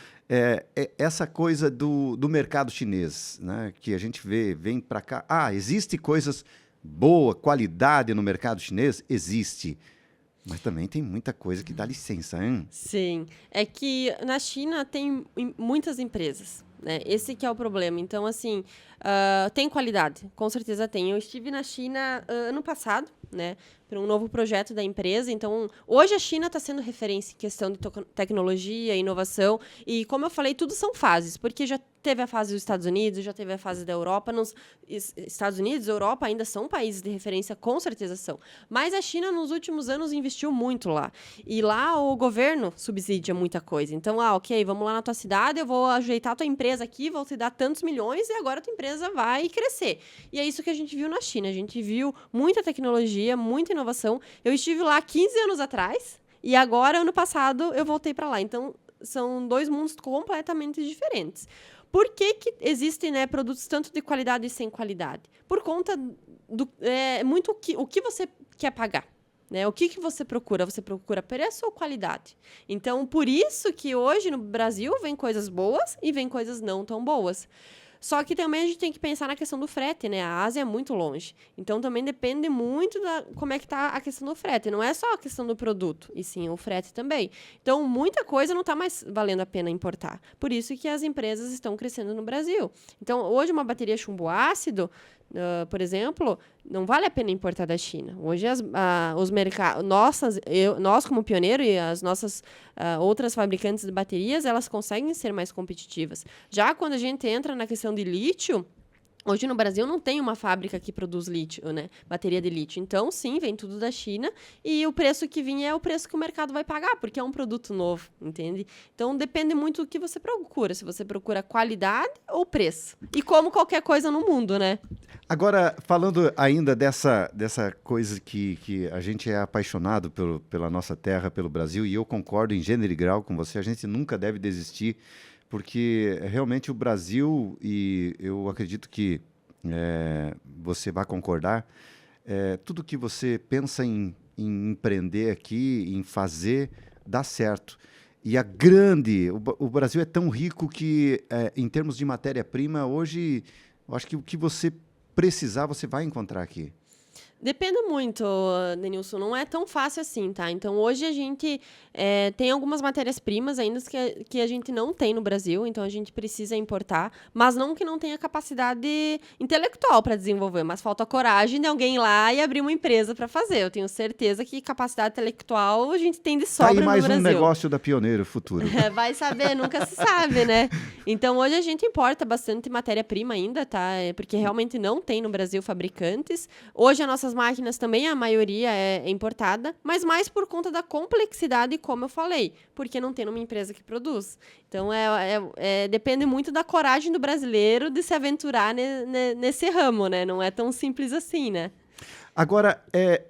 Speaker 1: essa coisa do mercado chinês, né? Que a gente vem para cá. Existe coisas boa, qualidade no mercado chinês? Existe. Mas também tem muita coisa que dá licença, hein?
Speaker 2: Sim. É que na China tem muitas empresas, né? Esse que é o problema. Então, assim, tem qualidade. Com certeza tem. Eu estive na China ano passado, né? Para um novo projeto da empresa. Então, hoje a China está sendo referência em questão de tecnologia, inovação. E, como eu falei, tudo são fases. Porque já teve a fase dos Estados Unidos, já teve a fase da Europa. Estados Unidos e Europa ainda são países de referência, com certeza são. Mas a China, nos últimos anos, investiu muito lá. E lá o governo subsidia muita coisa. Então, ok, vamos lá na tua cidade, eu vou ajeitar a tua empresa aqui, vou te dar tantos milhões e agora a tua empresa vai crescer. E é isso que a gente viu na China. A gente viu muita tecnologia, muita inovação. Eu estive lá 15 anos atrás e agora, ano passado, eu voltei para lá. Então, são dois mundos completamente diferentes. Por que existem, né, produtos tanto de qualidade e sem qualidade? Por conta muito o que você quer pagar. Né? O que você procura? Você procura preço ou qualidade? Então, por isso que hoje no Brasil vem coisas boas e vem coisas não tão boas. Só que também a gente tem que pensar na questão do frete, né? A Ásia é muito longe. Então, também depende muito como é que tá a questão do frete. Não é só a questão do produto, e sim o frete também. Então, muita coisa não está mais valendo a pena importar. Por isso que as empresas estão crescendo no Brasil. Então, hoje uma bateria chumbo ácido, por exemplo, não vale a pena importar da China. Hoje os mercados, nós como Pioneiro e as nossas outras fabricantes de baterias, elas conseguem ser mais competitivas. Já quando a gente entra na questão de lítio, hoje no Brasil não tem uma fábrica que produz lítio, né? Bateria de lítio. Então, sim, vem tudo da China e o preço que vinha é o preço que o mercado vai pagar, porque é um produto novo, entende? Então, depende muito do que você procura. Se você procura qualidade ou preço. E como qualquer coisa no mundo, né?
Speaker 1: Agora, falando ainda dessa coisa que a gente é apaixonado pela nossa terra, pelo Brasil, e eu concordo em gênero e grau com você, a gente nunca deve desistir, porque realmente o Brasil, e eu acredito que você vai concordar, tudo que você pensa em empreender aqui, em fazer, dá certo. E o Brasil é tão rico que, em termos de matéria-prima, hoje, eu acho que o que você precisar, você vai encontrar aqui.
Speaker 2: Depende muito, Denilson, não é tão fácil assim, tá? Então, hoje a gente tem algumas matérias-primas ainda que a gente não tem no Brasil, então a gente precisa importar, mas não que não tenha capacidade intelectual para desenvolver, mas falta coragem de alguém ir lá e abrir uma empresa para fazer. Eu tenho certeza que capacidade intelectual a gente tem de sobra no Brasil.
Speaker 1: Tá aí mais um negócio da Pioneiro futuro.
Speaker 2: Vai saber, nunca se sabe, né? Então, hoje a gente importa bastante matéria-prima ainda, tá? Porque realmente não tem no Brasil fabricantes. Hoje as nossas máquinas também, a maioria é importada, mas mais por conta da complexidade, como eu falei, porque não tem uma empresa que produz. Então, depende muito da coragem do brasileiro de se aventurar nesse ramo, né? Não é tão simples assim, né?
Speaker 1: Agora,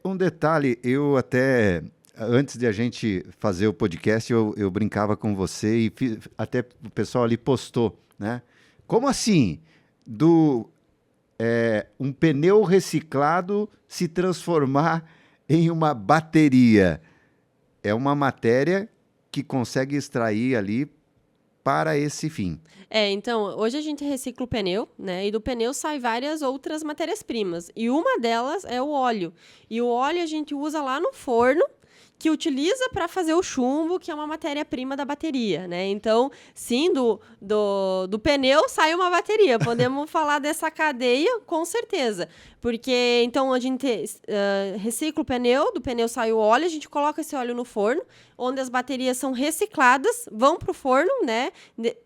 Speaker 1: um detalhe, eu até, antes de a gente fazer o podcast, eu brincava com você e até o pessoal ali postou, né? Como assim? Um pneu reciclado se transformar em uma bateria. É uma matéria que consegue extrair ali para esse fim.
Speaker 2: Então, hoje a gente recicla o pneu, né? E do pneu sai várias outras matérias-primas. E uma delas é o óleo. E o óleo a gente usa lá no forno, que utiliza para fazer o chumbo, que é uma matéria-prima da bateria, né? Então, sim, do pneu sai uma bateria. Podemos falar dessa cadeia, com certeza. Porque, então, a gente recicla o pneu, do pneu sai o óleo, a gente coloca esse óleo no forno, onde as baterias são recicladas, vão para o forno, né?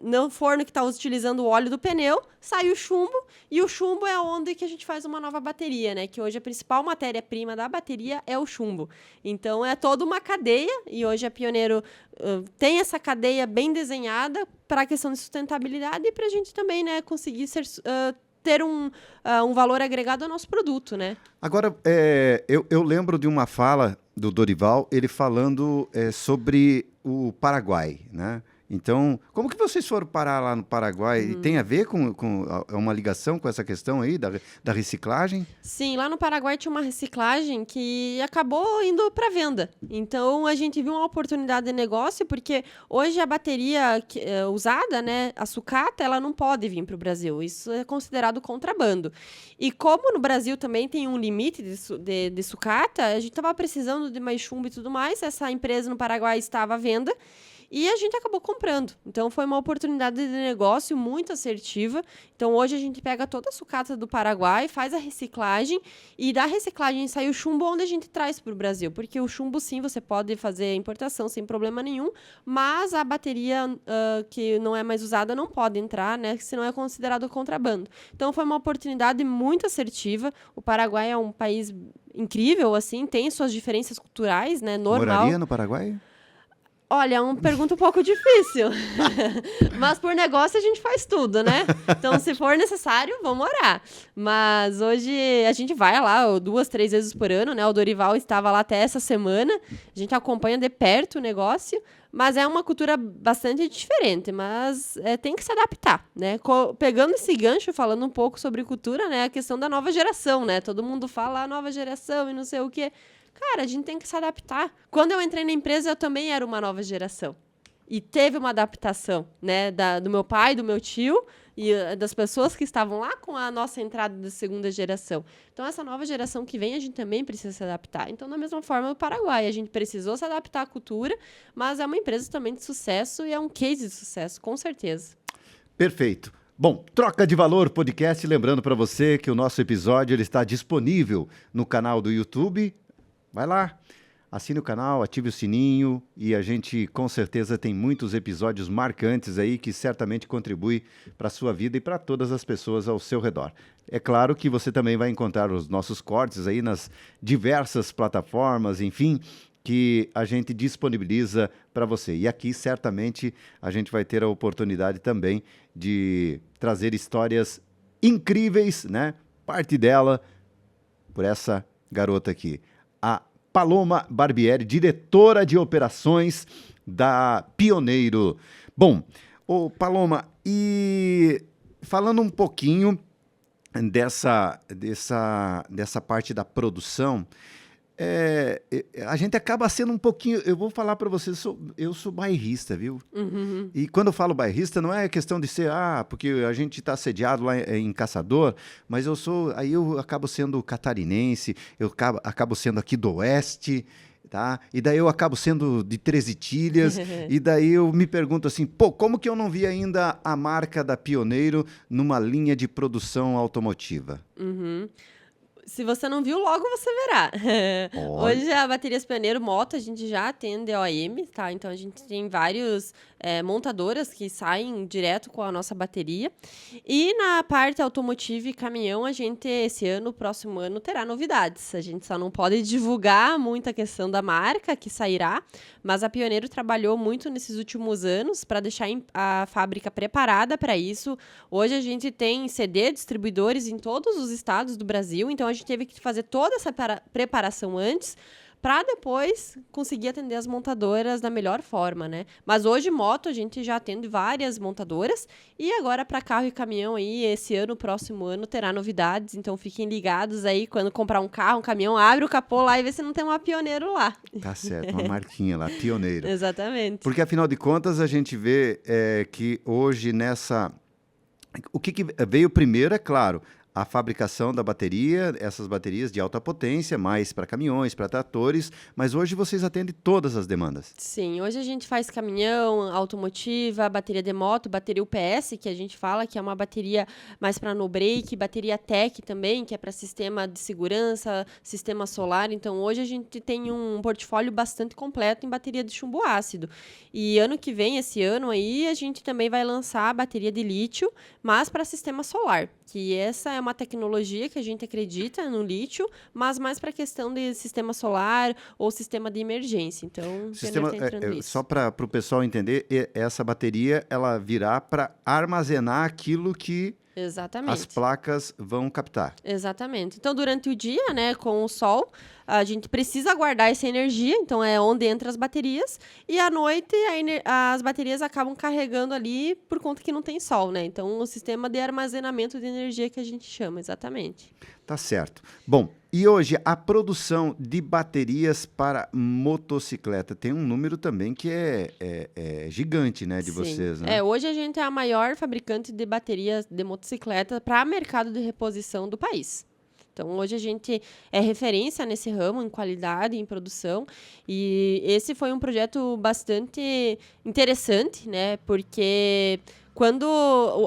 Speaker 2: No forno que está utilizando o óleo do pneu, sai o chumbo, e o chumbo é onde que a gente faz uma nova bateria, né? Que hoje a principal matéria-prima da bateria é o chumbo. Então, é toda uma cadeia, e hoje a Pioneiro tem essa cadeia bem desenhada para a questão de sustentabilidade e para a gente também, né, conseguir ter um valor agregado ao nosso produto, né?
Speaker 1: Agora, eu lembro de uma fala do Dorival, ele falando sobre o Paraguai, né? Então, como que vocês foram parar lá no Paraguai? E tem a ver com uma ligação com essa questão aí da reciclagem?
Speaker 2: Sim, lá no Paraguai tinha uma reciclagem que acabou indo para venda. Então, a gente viu uma oportunidade de negócio, porque hoje a bateria usada, né, a sucata, ela não pode vir para o Brasil. Isso é considerado contrabando. E como no Brasil também tem um limite de sucata, a gente estava precisando de mais chumbo e tudo mais. Essa empresa no Paraguai estava à venda. E a gente acabou comprando. Então, foi uma oportunidade de negócio muito assertiva. Então, hoje a gente pega toda a sucata do Paraguai, faz a reciclagem, e da reciclagem sai o chumbo onde a gente traz para o Brasil. Porque o chumbo, sim, você pode fazer a importação sem problema nenhum, mas a bateria que não é mais usada não pode entrar, né? Senão é considerado contrabando. Então, foi uma oportunidade muito assertiva. O Paraguai é um país incrível, assim, tem suas diferenças culturais, né? Normal.
Speaker 1: Moraria no Paraguai?
Speaker 2: Olha, é uma pergunta um pouco difícil. Mas por negócio a gente faz tudo, né? Então, se for necessário, vamos orar. Mas hoje a gente vai lá 2, 3 vezes por ano, né? O Dorival estava lá até essa semana. A gente acompanha de perto o negócio. Mas é uma cultura bastante diferente, mas tem que se adaptar, né? Pegando esse gancho, falando um pouco sobre cultura, né? A questão da nova geração, né? Todo mundo fala nova geração e não sei o quê. Cara, a gente tem que se adaptar. Quando eu entrei na empresa, eu também era uma nova geração. E teve uma adaptação, né? Do meu pai, do meu tio e das pessoas que estavam lá com a nossa entrada da segunda geração. Então, essa nova geração que vem, a gente também precisa se adaptar. Então, da mesma forma, o Paraguai, a gente precisou se adaptar à cultura, mas é uma empresa também de sucesso e é um case de sucesso, com certeza.
Speaker 1: Perfeito. Bom, Troca de Valor Podcast, lembrando para você que o nosso episódio ele está disponível no canal do YouTube. Vai lá, assine o canal, ative o sininho e a gente com certeza tem muitos episódios marcantes aí que certamente contribuem para a sua vida e para todas as pessoas ao seu redor. É claro que você também vai encontrar os nossos cortes aí nas diversas plataformas, enfim, que a gente disponibiliza para você. E aqui certamente a gente vai ter a oportunidade também de trazer histórias incríveis, né? Parte dela por essa garota aqui. A Paloma Barbieri, diretora de operações da Pioneiro. Bom, Paloma, e falando um pouquinho dessa parte da produção, a gente acaba sendo um pouquinho... Eu vou falar para você, eu sou bairrista, viu?
Speaker 2: Uhum.
Speaker 1: E quando eu falo bairrista, não é questão de ser... porque a gente está sediado lá em Caçador, mas eu acabo sendo catarinense, eu acabo sendo aqui do Oeste, tá? E daí eu acabo sendo de Três Itilhas, e daí eu me pergunto assim, como que eu não vi ainda a marca da Pioneiro numa linha de produção automotiva?
Speaker 2: Uhum. Se você não viu, logo você verá. Hoje a Baterias Pioneiro Moto, a gente já atende OEM, tá? Então a gente tem vários montadoras que saem direto com a nossa bateria. E na parte automotiva e caminhão, a gente, esse ano, próximo ano, terá novidades. A gente só não pode divulgar muito a questão da marca que sairá, mas a Pioneiro trabalhou muito nesses últimos anos para deixar a fábrica preparada para isso. Hoje a gente tem CD, distribuidores em todos os estados do Brasil, então a gente teve que fazer toda essa preparação antes para depois conseguir atender as montadoras da melhor forma, né? Mas hoje, moto, a gente já atende várias montadoras e agora para carro e caminhão aí, esse ano, próximo ano, terá novidades, então fiquem ligados aí, quando comprar um carro, um caminhão, abre o capô lá e vê se não tem uma Pioneiro lá.
Speaker 1: Tá certo, uma marquinha lá, Pioneiro.
Speaker 2: Exatamente.
Speaker 1: Porque, afinal de contas, a gente vê que hoje nessa... O que veio primeiro, é claro, a fabricação da bateria, essas baterias de alta potência, mais para caminhões, para tratores, mas hoje vocês atendem todas as demandas.
Speaker 2: Sim, hoje a gente faz caminhão, automotiva, bateria de moto, bateria UPS, que a gente fala que é uma bateria mais para no break, bateria tech também, que é para sistema de segurança, sistema solar. Então, hoje a gente tem um portfólio bastante completo em bateria de chumbo ácido. E ano que vem, esse ano aí, a gente também vai lançar a bateria de lítio, mas para sistema solar, que essa é uma tecnologia que a gente acredita no lítio, mas mais para a questão de sistema solar ou sistema de emergência. Então,
Speaker 1: Sistema,
Speaker 2: tá entrando nisso.
Speaker 1: só para o pessoal entender, essa bateria ela virá para armazenar aquilo que
Speaker 2: Exatamente.
Speaker 1: as placas vão captar.
Speaker 2: Exatamente. Então, durante o dia, né, com o sol, a gente precisa guardar essa energia, então é onde entra as baterias, e à noite as baterias acabam carregando ali por conta que não tem sol, né? Então, o sistema de armazenamento de energia que a gente chama, exatamente.
Speaker 1: Tá certo. Bom, e hoje a produção de baterias para motocicleta tem um número também que é gigante, né, de
Speaker 2: Sim.
Speaker 1: vocês, né?
Speaker 2: Hoje a gente é a maior fabricante de baterias de motocicleta para mercado de reposição do país. Então, hoje a gente é referência nesse ramo, em qualidade, em produção. E esse foi um projeto bastante interessante, né? Porque quando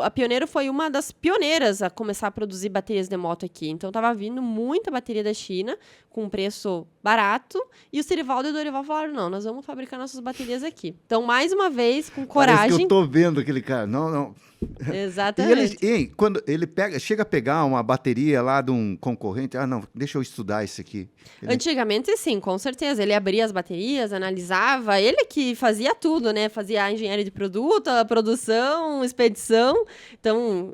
Speaker 2: a Pioneiro foi uma das pioneiras a começar a produzir baterias de moto aqui. Então, estava vindo muita bateria da China, com um preço barato. E o Sirivaldo e o Dorival falaram, não, nós vamos fabricar nossas baterias aqui. Então, mais uma vez, com coragem...
Speaker 1: Parece que eu tô vendo aquele cara. Não.
Speaker 2: Exatamente.
Speaker 1: Quando ele chega a pegar uma bateria lá de um concorrente, não, deixa eu estudar isso aqui.
Speaker 2: Antigamente, sim, com certeza. Ele abria as baterias, analisava, ele que fazia tudo, né? Fazia a engenharia de produto, a produção, expedição. Então,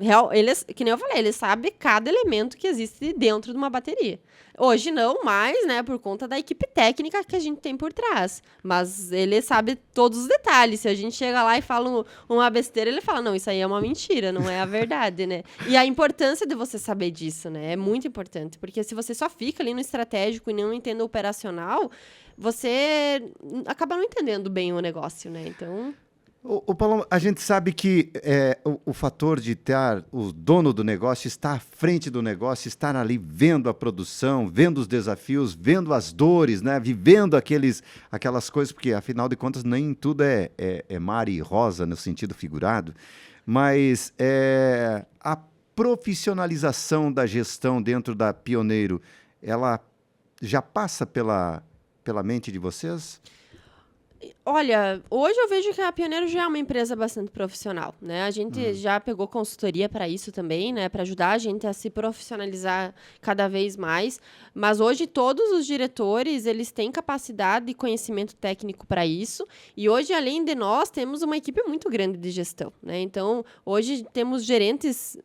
Speaker 2: que nem eu falei, ele sabe cada elemento que existe dentro de uma bateria. Hoje não mais, né, por conta da equipe técnica que a gente tem por trás. Mas ele sabe todos os detalhes. Se a gente chega lá e fala uma besteira, ele fala, não, isso aí é uma mentira, não é a verdade, né? E a importância de você saber disso, né, é muito importante. Porque se você só fica ali no estratégico e não entende o operacional, você acaba não entendendo bem o negócio, né? Então...
Speaker 1: O Paulo, a gente sabe que o fator de ter o dono do negócio estar à frente do negócio, estar ali vendo a produção, vendo os desafios, vendo as dores, né? Vivendo aquelas coisas, porque afinal de contas nem tudo é mar e rosa no sentido figurado, mas a profissionalização da gestão dentro da Pioneiro, ela já passa pela mente de vocês?
Speaker 2: Olha, hoje eu vejo que a Pioneiro já é uma empresa bastante profissional, né? A gente já pegou consultoria para isso também, né? Para ajudar a gente a se profissionalizar cada vez mais. Mas hoje todos os diretores, eles têm capacidade e conhecimento técnico para isso. E hoje, além de nós, temos uma equipe muito grande de gestão, né? Então, hoje temos gerentes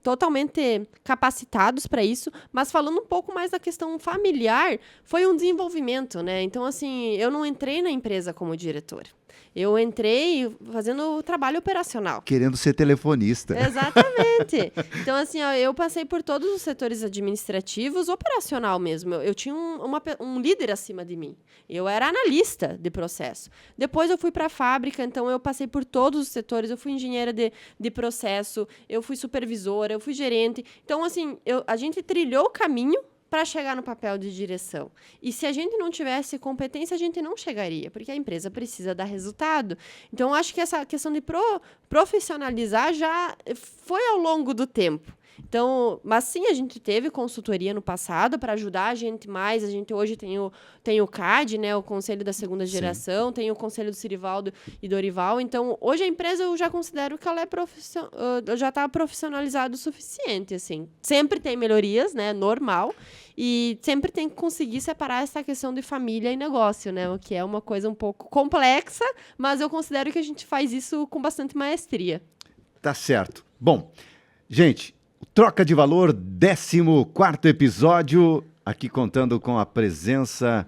Speaker 2: totalmente capacitados para isso, mas falando um pouco mais da questão familiar, foi um desenvolvimento, né? Então, assim, eu não entrei na empresa como diretora. Eu entrei fazendo o trabalho operacional.
Speaker 1: Querendo ser telefonista.
Speaker 2: Exatamente. Então, assim, eu passei por todos os setores administrativos, operacional mesmo. Eu tinha um líder acima de mim. Eu era analista de processo. Depois eu fui para a fábrica, então eu passei por todos os setores. Eu fui engenheira de processo, eu fui supervisora, eu fui gerente. Então, assim, a gente trilhou o caminho para chegar no papel de direção. E se a gente não tivesse competência, a gente não chegaria, porque a empresa precisa dar resultado. Então, eu acho que essa questão de profissionalizar já foi ao longo do tempo. Então, mas sim, a gente teve consultoria no passado para ajudar a gente mais. A gente hoje tem o CAD, né, o Conselho da Segunda Geração, tem o Conselho do Sirivaldo e Dorival. Então, hoje a empresa eu já considero que ela já está profissionalizada o suficiente, assim. Sempre tem melhorias, né, normal, e sempre tem que conseguir separar essa questão de família e negócio, né, o que é uma coisa um pouco complexa, mas eu considero que a gente faz isso com bastante maestria.
Speaker 1: Tá certo. Bom, gente, Troca de Valor, 14º episódio, aqui contando com a presença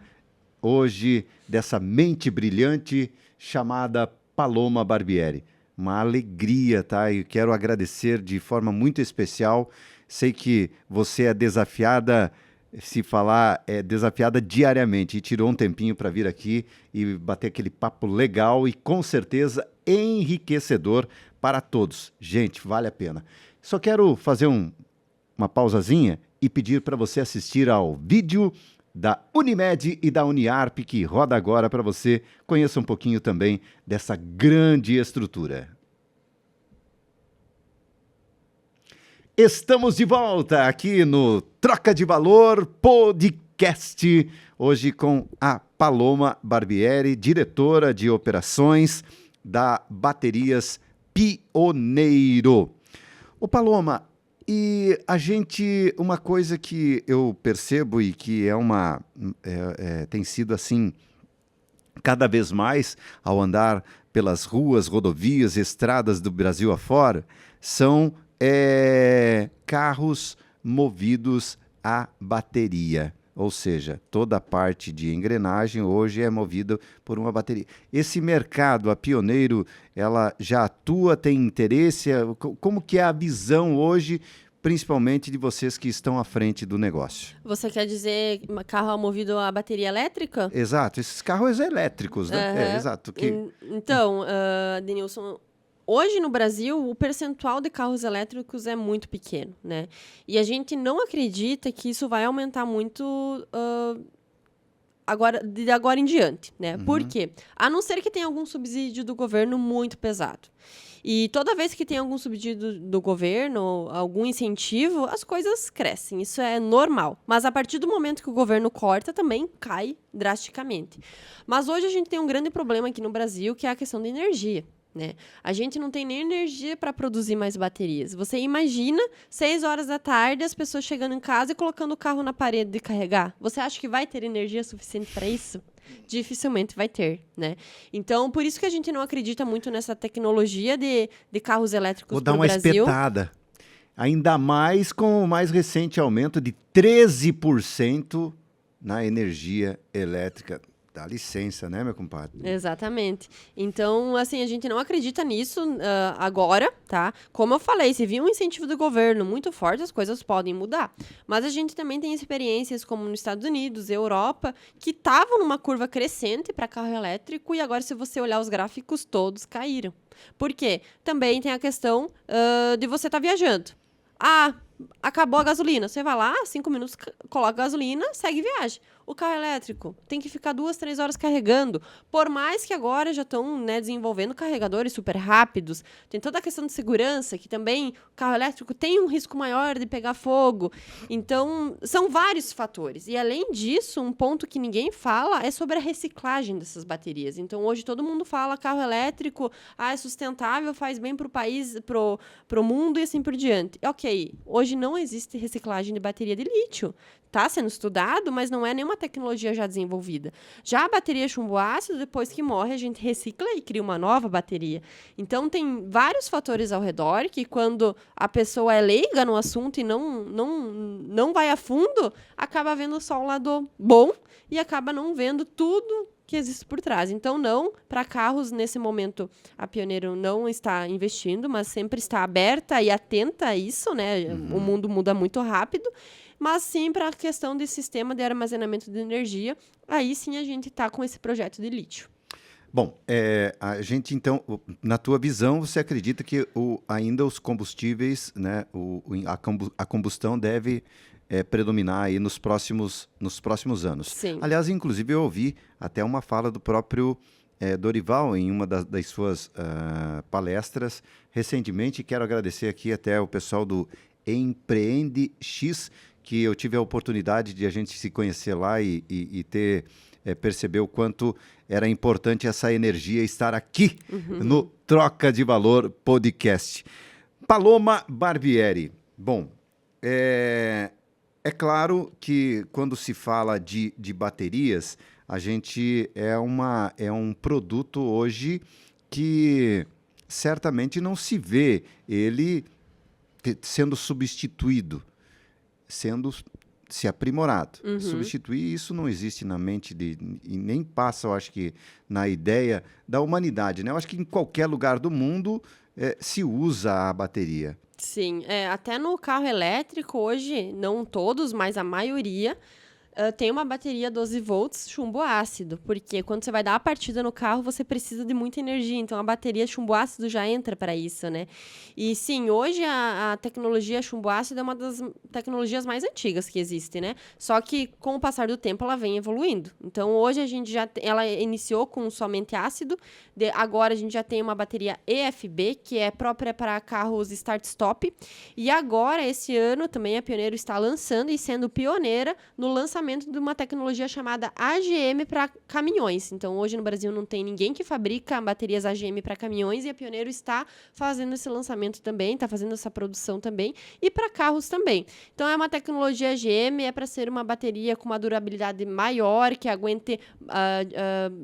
Speaker 1: hoje dessa mente brilhante chamada Paloma Barbieri. Uma alegria, tá? E quero agradecer de forma muito especial. Sei que você é desafiada, se falar, é desafiada diariamente e tirou um tempinho para vir aqui e bater aquele papo legal e com certeza enriquecedor para todos. Gente, vale a pena. Só quero fazer uma pausazinha e pedir para você assistir ao vídeo da Unimed e da Uniarp, que roda agora para você conheça um pouquinho também dessa grande estrutura. Estamos de volta aqui no Troca de Valor Podcast, hoje com a Paloma Barbieri, diretora de operações da Baterias Pioneiro. Ô Paloma, e uma coisa que eu percebo e que tem sido assim cada vez mais ao andar pelas ruas, rodovias, estradas do Brasil afora, são carros movidos a bateria, ou seja, toda a parte de engrenagem hoje é movida por uma bateria. Esse mercado, a Pioneiro, ela já atua, tem interesse? Como que é a visão hoje, principalmente de vocês que estão à frente do negócio?
Speaker 2: Você quer dizer carro movido a bateria elétrica?
Speaker 1: Exato, esses carros elétricos, né? Exato.
Speaker 2: Então, Denilson, hoje no Brasil, o percentual de carros elétricos é muito pequeno, né? E a gente não acredita que isso vai aumentar muito de agora em diante, né?
Speaker 1: Uhum.
Speaker 2: Por quê? A não ser que tenha algum subsídio do governo muito pesado. E toda vez que tem algum subsídio do governo, algum incentivo, as coisas crescem. Isso é normal. Mas a partir do momento que o governo corta, também cai drasticamente. Mas hoje a gente tem um grande problema aqui no Brasil, que é a questão da energia. Né? A gente não tem nem energia para produzir mais baterias. Você imagina 6 horas da tarde as pessoas chegando em casa e colocando o carro na parede de carregar. Você acha que vai ter energia suficiente para isso? Dificilmente vai ter, né? Então, por isso que a gente não acredita muito nessa tecnologia de carros elétricos para o Brasil.
Speaker 1: Vou dar uma espetada. Ainda mais com o mais recente aumento de 13% na energia elétrica. Dá licença, né, meu compadre?
Speaker 2: Exatamente. Então, assim, a gente não acredita nisso agora, tá? Como eu falei, se vir um incentivo do governo muito forte, as coisas podem mudar. Mas a gente também tem experiências como nos Estados Unidos, Europa, que estavam numa curva crescente para carro elétrico e agora, se você olhar os gráficos, todos caíram. Por quê? Também tem a questão de você estar viajando. Acabou a gasolina. Você vai lá, 5 minutos, coloca gasolina, segue viagem. O carro elétrico tem que ficar 2, 3 horas carregando. Por mais que agora já estão, né, desenvolvendo carregadores super rápidos, tem toda a questão de segurança, que também o carro elétrico tem um risco maior de pegar fogo. Então, são vários fatores. E, além disso, um ponto que ninguém fala é sobre a reciclagem dessas baterias. Então, hoje todo mundo fala carro elétrico, é sustentável, faz bem para o país, pro mundo e assim por diante. Ok, hoje não existe reciclagem de bateria de lítio. Está sendo estudado, mas não é nenhuma tecnologia já desenvolvida. Já a bateria chumbo ácido, depois que morre, a gente recicla e cria uma nova bateria. Então, tem vários fatores ao redor que, quando a pessoa é leiga no assunto e não vai a fundo, acaba vendo só o lado bom e acaba não vendo tudo que existe por trás. Então, não, para carros, nesse momento, a Pioneiro não está investindo, mas sempre está aberta e atenta a isso, né? O mundo muda muito rápido. Mas sim para a questão de sistema de armazenamento de energia, aí sim a gente está com esse projeto de lítio.
Speaker 1: Bom, a gente então, na tua visão, você acredita que ainda os combustíveis, né, a combustão deve predominar aí nos próximos anos?
Speaker 2: Sim.
Speaker 1: Aliás, inclusive eu ouvi até uma fala do próprio Dorival em uma das suas palestras recentemente. Quero agradecer aqui até o pessoal do Empreende X, que eu tive a oportunidade de a gente se conhecer lá e perceber o quanto era importante essa energia estar aqui no Troca de Valor Podcast. Paloma Barbieri. Bom, é claro que quando se fala de baterias, a gente é um produto hoje que certamente não se vê ele sendo substituído, sendo se aprimorado. Substituir, isso não existe na mente e nem passa, eu acho que, na ideia da humanidade, né? Eu acho que em qualquer lugar do mundo se usa a bateria.
Speaker 2: Sim, até no carro elétrico hoje, não todos, mas a maioria, Tem uma bateria 12 volts chumbo ácido, porque quando você vai dar a partida no carro, você precisa de muita energia, então a bateria chumbo ácido já entra para isso, né? E sim, hoje a tecnologia chumbo ácido é uma das tecnologias mais antigas que existe, né? Só que com o passar do tempo ela vem evoluindo. Então hoje a gente ela iniciou com somente ácido, agora a gente já tem uma bateria EFB, que é própria para carros start-stop, e agora esse ano também a Pioneiro está lançando e sendo pioneira no lançamento de uma tecnologia chamada AGM para caminhões. Então, hoje no Brasil não tem ninguém que fabrica baterias AGM para caminhões e a Pioneiro está fazendo esse lançamento também, está fazendo essa produção também e para carros também. Então, é uma tecnologia AGM, é para ser uma bateria com uma durabilidade maior, que aguente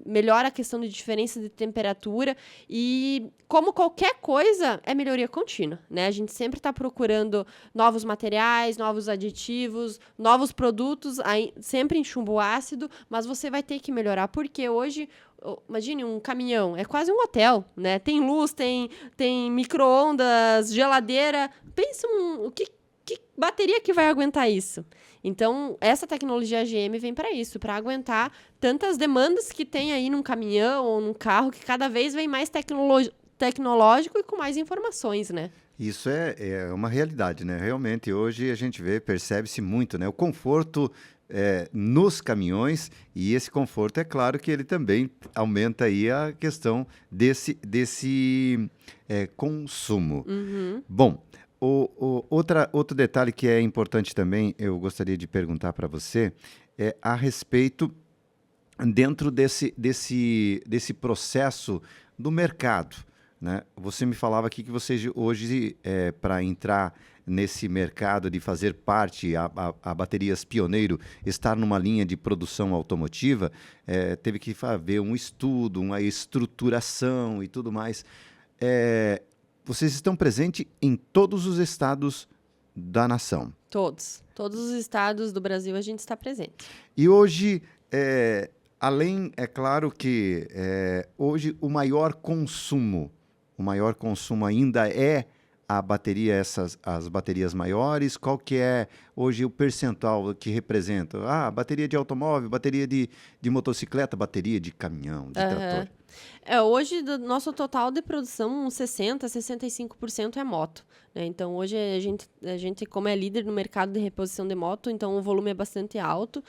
Speaker 2: melhor a questão de diferença de temperatura e, como qualquer coisa, é melhoria contínua, né? A gente sempre está procurando novos materiais, novos aditivos, novos produtos, sempre em chumbo ácido, mas você vai ter que melhorar, porque hoje, imagine um caminhão, é quase um hotel, né? Tem luz, tem micro-ondas, geladeira. Pensa que bateria que vai aguentar isso? Então, essa tecnologia AGM vem para isso, para aguentar tantas demandas que tem aí num caminhão ou num carro, que cada vez vem mais tecnológico e com mais informações, né?
Speaker 1: Isso é uma realidade, né? Realmente, hoje a gente percebe-se muito, né? O conforto nos caminhões, e esse conforto, é claro que ele também aumenta aí a questão desse consumo.
Speaker 2: Uhum.
Speaker 1: Bom, outro detalhe que é importante também, eu gostaria de perguntar para você, é a respeito, dentro desse processo do mercado, né? Você me falava aqui que você hoje, para entrar nesse mercado de fazer parte, a Baterias Pioneiro estar numa linha de produção automotiva, teve que haver um estudo, uma estruturação e tudo mais. Vocês estão presentes em todos os estados da nação?
Speaker 2: Todos os estados do Brasil a gente está presente.
Speaker 1: E hoje, além, é claro que hoje o maior consumo ainda é a bateria, as baterias maiores. Qual que é hoje o percentual que representa? Bateria de automóvel, bateria de motocicleta, bateria de caminhão, de trator.
Speaker 2: Hoje, do nosso total de produção, 60%, 65% é moto, né? Então, hoje, a gente, como é líder no mercado de reposição de moto, então o volume é bastante alto.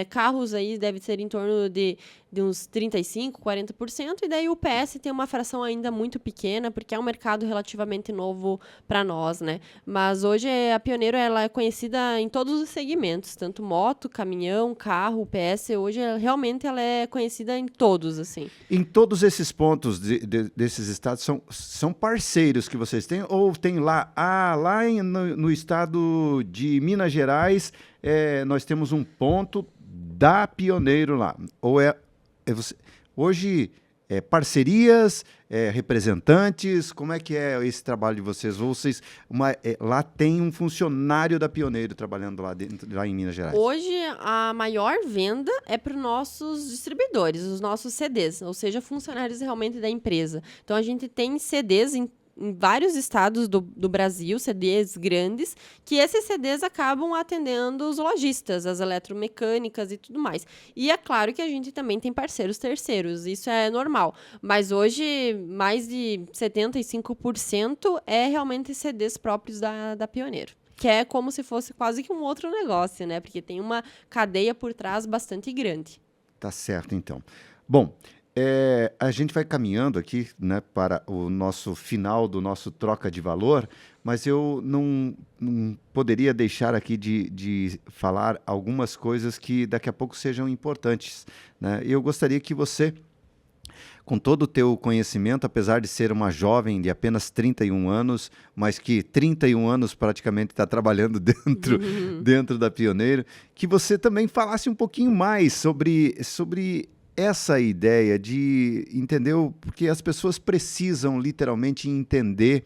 Speaker 2: Carros aí deve ser em torno de uns 35%, 40%, e daí o PS tem uma fração ainda muito pequena, porque é um mercado relativamente novo para nós, né? Mas hoje a Pioneiro ela é conhecida em todos os segmentos, tanto moto, caminhão, carro, PS. Hoje, realmente, ela é conhecida em todos, assim.
Speaker 1: Em todos esses pontos desses estados são parceiros que vocês têm? Ou tem lá no estado de Minas Gerais, nós temos um ponto da Pioneiro lá? Ou hoje, parcerias, representantes, como é que é esse trabalho de vocês? Lá tem um funcionário da Pioneiro trabalhando lá em Minas Gerais?
Speaker 2: Hoje, a maior venda é para os nossos distribuidores, os nossos CDs, ou seja, funcionários realmente da empresa. Então, a gente tem CDs em vários estados do Brasil, CDs grandes, que esses CDs acabam atendendo os lojistas, as eletromecânicas e tudo mais. E é claro que a gente também tem parceiros terceiros, isso é normal. Mas hoje, mais de 75% é realmente CDs próprios da Pioneiro. Que é como se fosse quase que um outro negócio, né? Porque tem uma cadeia por trás bastante grande.
Speaker 1: Tá certo, então. Bom, a gente vai caminhando aqui, né, para o nosso final do nosso troca de valor, mas eu não poderia deixar aqui de falar algumas coisas que daqui a pouco sejam importantes, né? Eu gostaria que você, com todo o teu conhecimento, apesar de ser uma jovem de apenas 31 anos, mas que 31 anos praticamente está trabalhando dentro da Pioneiro, que você também falasse um pouquinho mais sobre essa ideia de entender, porque as pessoas precisam literalmente entender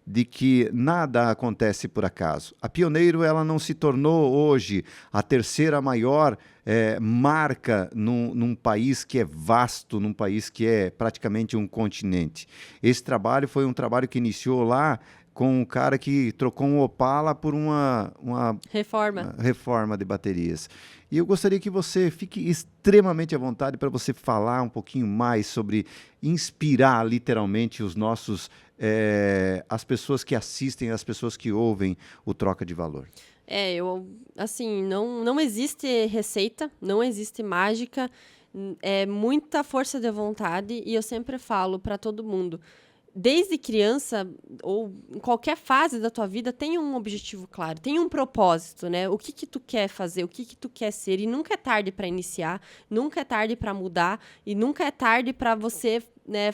Speaker 1: de que nada acontece por acaso. A Pioneiro ela não se tornou hoje a terceira maior marca num país que é vasto, num país que é praticamente um continente. Esse trabalho foi um trabalho que iniciou lá com um cara que trocou um Opala por uma
Speaker 2: Reforma.
Speaker 1: de baterias. E eu gostaria que você fique extremamente à vontade para você falar um pouquinho mais sobre inspirar literalmente os nossos, as pessoas que assistem, as pessoas que ouvem o Troca de Valor.
Speaker 2: Assim, não existe receita, não existe mágica, é muita força de vontade, e eu sempre falo para todo mundo, desde criança ou em qualquer fase da tua vida, tem um objetivo claro, tem um propósito, né? O que tu quer fazer, o que tu quer ser, e nunca é tarde para iniciar, nunca é tarde para mudar, e nunca é tarde para você, né,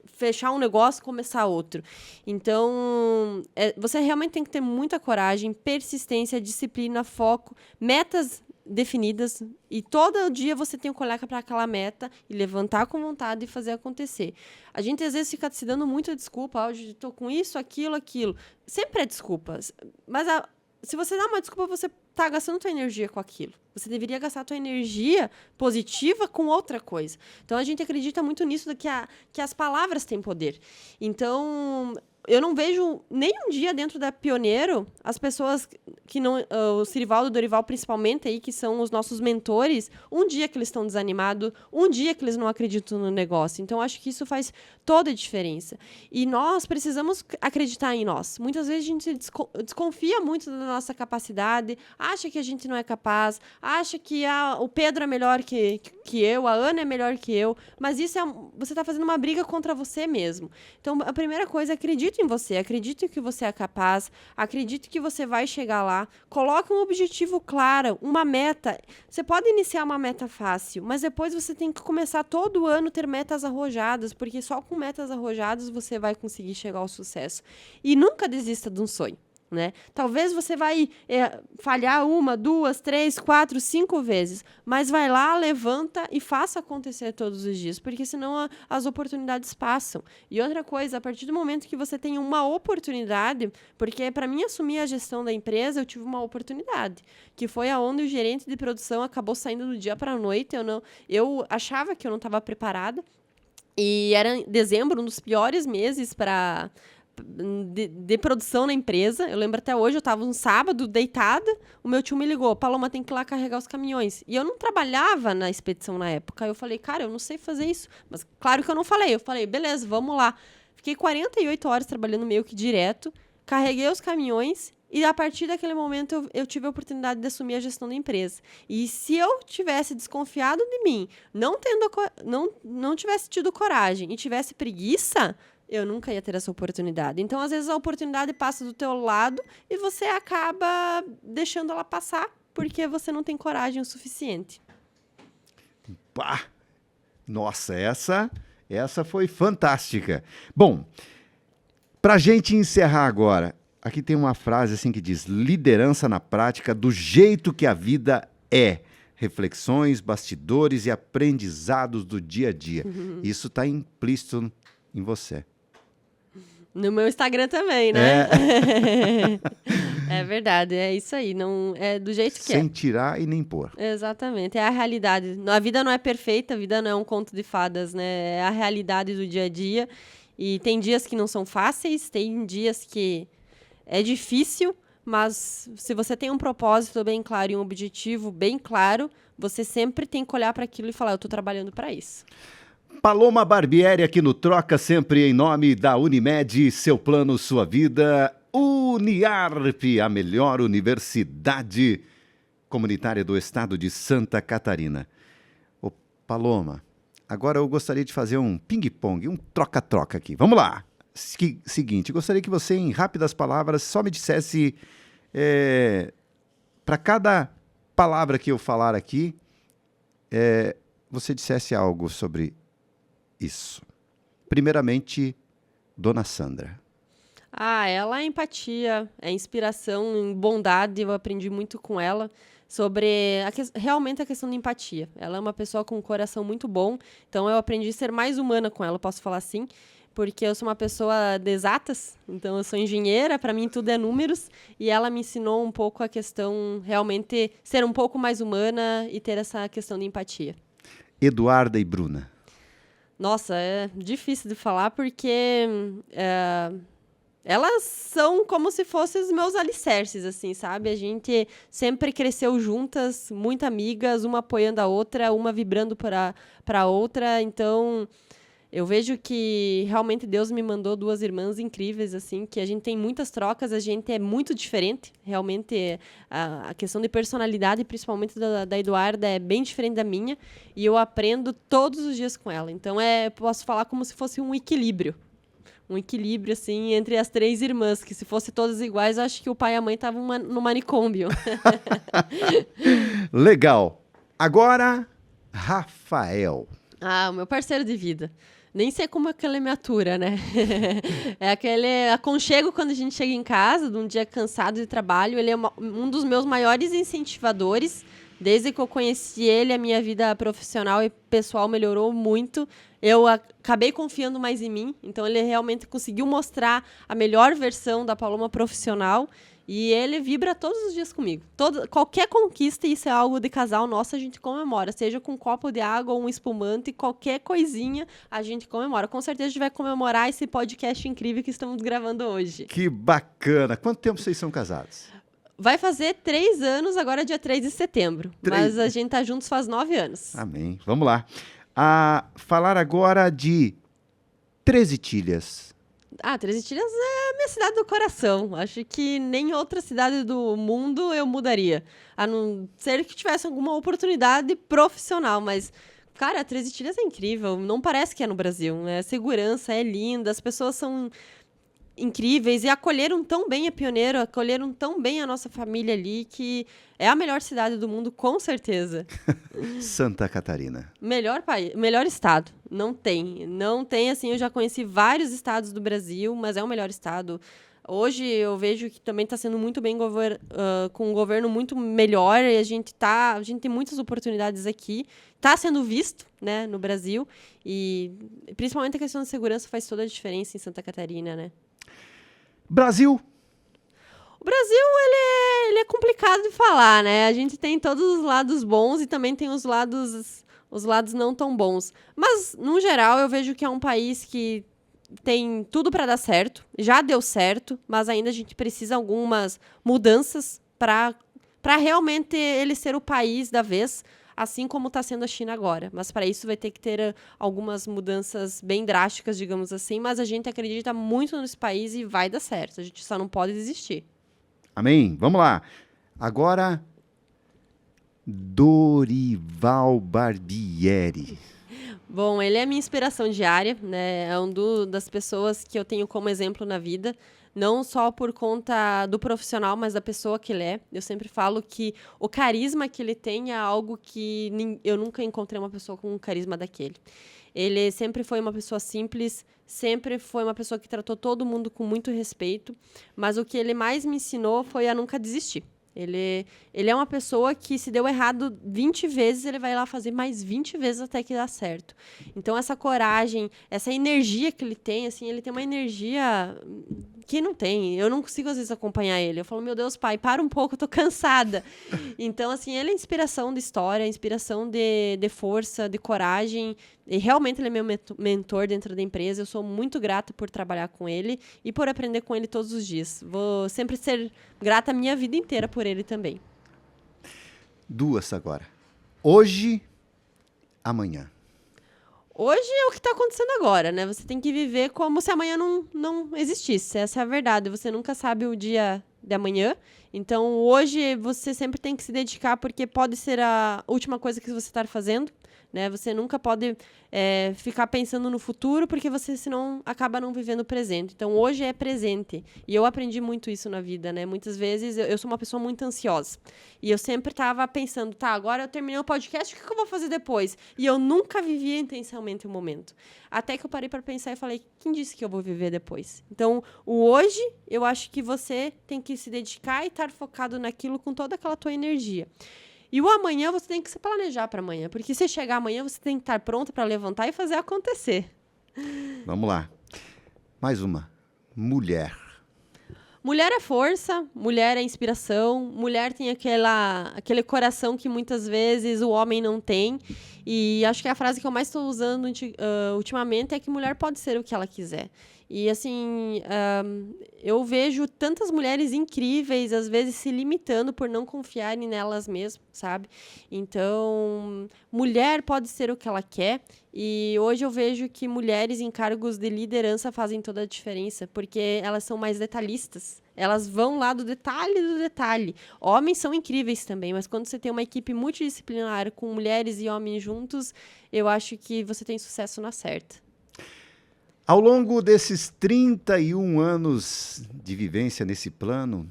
Speaker 2: fechar um negócio e começar outro. Então, você realmente tem que ter muita coragem, persistência, disciplina, foco, metas definidas, e todo dia você tem que olhar para aquela meta e levantar com vontade e fazer acontecer. A gente às vezes fica se dando muita desculpa, hoje estou com isso, aquilo. Sempre é desculpa, mas se você dá uma desculpa, você está gastando tua energia com aquilo. Você deveria gastar tua energia positiva com outra coisa. Então, a gente acredita muito nisso, que as palavras têm poder. Então, eu não vejo nenhum dia dentro da Pioneiro as pessoas que não... o Sirivaldo e o Dorival, principalmente, aí, que são os nossos mentores, um dia que eles estão desanimados, um dia que eles não acreditam no negócio. Então, acho que isso faz toda a diferença. E nós precisamos acreditar em nós. Muitas vezes a gente desconfia muito da nossa capacidade, acha que a gente não é capaz, acha que o Pedro é melhor que eu, a Ana é melhor que eu, mas isso você está fazendo uma briga contra você mesmo. Então, a primeira coisa, acredite em você, acredite que você é capaz, acredite que você vai chegar lá, coloque um objetivo claro, uma meta. Você pode iniciar uma meta fácil, mas depois você tem que começar todo ano a ter metas arrojadas, porque só com metas arrojadas você vai conseguir chegar ao sucesso. E nunca desista de um sonho, né? Talvez você vai falhar 1, 2, 3, 4, 5 vezes, mas vai lá, levanta e faça acontecer todos os dias, porque senão as oportunidades passam. E outra coisa, a partir do momento que você tem uma oportunidade, porque para mim assumir a gestão da empresa, eu tive uma oportunidade, que foi aonde o gerente de produção acabou saindo do dia para a noite. Eu achava que eu não estava preparada, e era dezembro, um dos piores meses de produção na empresa. Eu lembro até hoje, eu estava um sábado deitada, o meu tio me ligou, Paloma, tem que ir lá carregar os caminhões. E eu não trabalhava na expedição na época. Eu falei, cara, eu não sei fazer isso. Mas claro que eu não falei. Eu falei, beleza, vamos lá. Fiquei 48 horas trabalhando meio que direto, carreguei os caminhões, e a partir daquele momento eu tive a oportunidade de assumir a gestão da empresa. E se eu tivesse desconfiado de mim, não tivesse tido coragem e tivesse preguiça, eu nunca ia ter essa oportunidade. Então, às vezes, a oportunidade passa do teu lado e você acaba deixando ela passar porque você não tem coragem o suficiente.
Speaker 1: Pá! Nossa, essa foi fantástica. Bom, para a gente encerrar agora, aqui tem uma frase assim que diz: liderança na prática do jeito que a vida é. Reflexões, bastidores e aprendizados do dia a dia. Isso está implícito em você.
Speaker 2: No meu Instagram também, né? É verdade, é isso aí. Não, é do jeito que
Speaker 1: Sem tirar e nem pôr.
Speaker 2: Exatamente, é a realidade. A vida não é perfeita, a vida não é um conto de fadas, né? É a realidade do dia a dia. E tem dias que não são fáceis, tem dias que é difícil, mas se você tem um propósito bem claro e um objetivo bem claro, você sempre tem que olhar para aquilo e falar, eu estou trabalhando para isso.
Speaker 1: Paloma Barbieri aqui no Troca, sempre em nome da Unimed, seu plano, sua vida. Uniarp, a melhor universidade comunitária do estado de Santa Catarina. Ô, Paloma, agora eu gostaria de fazer um ping-pong, um troca-troca aqui. Vamos lá. Seguinte, gostaria que você, em rápidas palavras, só me dissesse, para cada palavra que eu falar aqui, você dissesse algo sobre isso. Primeiramente, Dona Sandra.
Speaker 2: Ela é empatia, é inspiração, em bondade. Eu aprendi muito com ela sobre realmente a questão de empatia. Ela é uma pessoa com um coração muito bom, então eu aprendi a ser mais humana com ela, posso falar assim, porque eu sou uma pessoa de exatas, então eu sou engenheira, para mim tudo é números, e ela me ensinou um pouco a questão, realmente, ser um pouco mais humana e ter essa questão de empatia.
Speaker 1: Eduarda e Bruna.
Speaker 2: elas são como se fossem os meus alicerces, assim, sabe? A gente sempre cresceu juntas, muito amigas, uma apoiando a outra, uma vibrando para outra. Então, eu vejo que realmente Deus me mandou 2 irmãs incríveis, assim, que a gente tem muitas trocas, a gente é muito diferente. Realmente, a questão de personalidade, principalmente da Eduarda, é bem diferente da minha. E eu aprendo todos os dias com ela. Então, posso falar como se fosse um equilíbrio. Um equilíbrio, assim, entre as 3 irmãs, que se fossem todas iguais, eu acho que o pai e a mãe estavam no manicômio.
Speaker 1: Legal. Agora, Rafael.
Speaker 2: Ah, o meu parceiro de vida. Nem sei como é que ele me atura, né? É aquele aconchego quando a gente chega em casa, de um dia cansado de trabalho. Ele é um dos meus maiores incentivadores. Desde que eu conheci ele, a minha vida profissional e pessoal melhorou muito. Eu acabei confiando mais em mim. Então, ele realmente conseguiu mostrar a melhor versão da Paloma profissional. E ele vibra todos os dias comigo. Qualquer conquista, isso é algo de casal nosso, a gente comemora. Seja com um copo de água ou um espumante, qualquer coisinha, a gente comemora. Com certeza a gente vai comemorar esse podcast incrível que estamos gravando hoje.
Speaker 1: Que bacana. Quanto tempo vocês são casados?
Speaker 2: Vai fazer 3 anos, agora dia 3 de setembro. Mas a gente tá juntos faz 9 anos.
Speaker 1: Amém. Vamos lá. Falar agora de Três Itilhas.
Speaker 2: Três Itilhas é a minha cidade do coração. Acho que nem outra cidade do mundo eu mudaria. A não ser que tivesse alguma oportunidade profissional, mas... Cara, Três Itilhas é incrível. Não parece que é no Brasil. É segurança, é linda, as pessoas são incríveis e acolheram tão bem a Pioneiro, acolheram tão bem a nossa família ali, que é a melhor cidade do mundo, com certeza.
Speaker 1: Santa Catarina.
Speaker 2: Melhor país, melhor estado. Não tem, assim, eu já conheci vários estados do Brasil, mas é o melhor estado. Hoje eu vejo que também está sendo muito bem com um governo muito melhor, e a gente tem muitas oportunidades aqui. Está sendo visto, né, no Brasil, e principalmente a questão de segurança faz toda a diferença em Santa Catarina, né?
Speaker 1: Brasil.
Speaker 2: O Brasil, ele é complicado de falar, né? A gente tem todos os lados bons e também tem os lados não tão bons. Mas, no geral, eu vejo que é um país que tem tudo para dar certo. Já deu certo, mas ainda a gente precisa de algumas mudanças para realmente ele ser o país da vez, assim como está sendo a China agora. Mas para isso vai ter que ter algumas mudanças bem drásticas, digamos assim. Mas a gente acredita muito nesse país e vai dar certo. A gente só não pode desistir.
Speaker 1: Amém. Vamos lá. Agora, Dorival Barbieri.
Speaker 2: Bom, ele é a minha inspiração diária, né? É das pessoas que eu tenho como exemplo na vida. Não só por conta do profissional, mas da pessoa que ele é. Eu sempre falo que o carisma que ele tem é algo que eu nunca encontrei uma pessoa com um carisma daquele. Ele sempre foi uma pessoa simples, sempre foi uma pessoa que tratou todo mundo com muito respeito, mas o que ele mais me ensinou foi a nunca desistir. Ele é uma pessoa que, se deu errado 20 vezes, ele vai lá fazer mais 20 vezes até que dá certo. Então, essa coragem, essa energia que ele tem, assim, ele tem uma energia que não tem. Eu não consigo, às vezes, acompanhar ele. Eu falo, meu Deus, pai, para um pouco, eu tô cansada. Então, assim, ele é inspiração de história, inspiração de força, de coragem. E realmente ele é meu mentor dentro da empresa. Eu sou muito grata por trabalhar com ele e por aprender com ele todos os dias. Vou sempre ser grata a minha vida inteira por ele também.
Speaker 1: 2 agora. Hoje, amanhã.
Speaker 2: Hoje é o que está acontecendo agora, né? Você tem que viver como se amanhã não existisse. Essa é a verdade. Você nunca sabe o dia de amanhã. Então, hoje, você sempre tem que se dedicar, porque pode ser a última coisa que você está fazendo, né? Você nunca pode ficar pensando no futuro, porque você, senão, acaba não vivendo o presente. Então, hoje é presente. E eu aprendi muito isso na vida, né? Muitas vezes, eu sou uma pessoa muito ansiosa. E eu sempre estava pensando, tá, agora eu terminei o podcast, o que eu vou fazer depois? E eu nunca vivia intensamente o momento. Até que eu parei para pensar e falei, quem disse que eu vou viver depois? Então, o hoje, eu acho que você tem que se dedicar e estar focado naquilo com toda aquela tua energia. E o amanhã você tem que se planejar para amanhã, porque se chegar amanhã você tem que estar pronto para levantar e fazer acontecer.
Speaker 1: Vamos lá. Mais uma. Mulher.
Speaker 2: Mulher é força, mulher é inspiração, mulher tem aquele coração que muitas vezes o homem não tem. E acho que a frase que eu mais estou usando ultimamente é que mulher pode ser o que ela quiser. E, assim, eu vejo tantas mulheres incríveis, às vezes se limitando por não confiarem nelas mesmas, sabe? Então, mulher pode ser o que ela quer. E hoje eu vejo que mulheres em cargos de liderança fazem toda a diferença, porque elas são mais detalhistas. Elas vão lá do detalhe do detalhe. Homens são incríveis também, mas quando você tem uma equipe multidisciplinar com mulheres e homens juntos, eu acho que você tem sucesso na certa.
Speaker 1: Ao longo desses 31 anos de vivência nesse plano,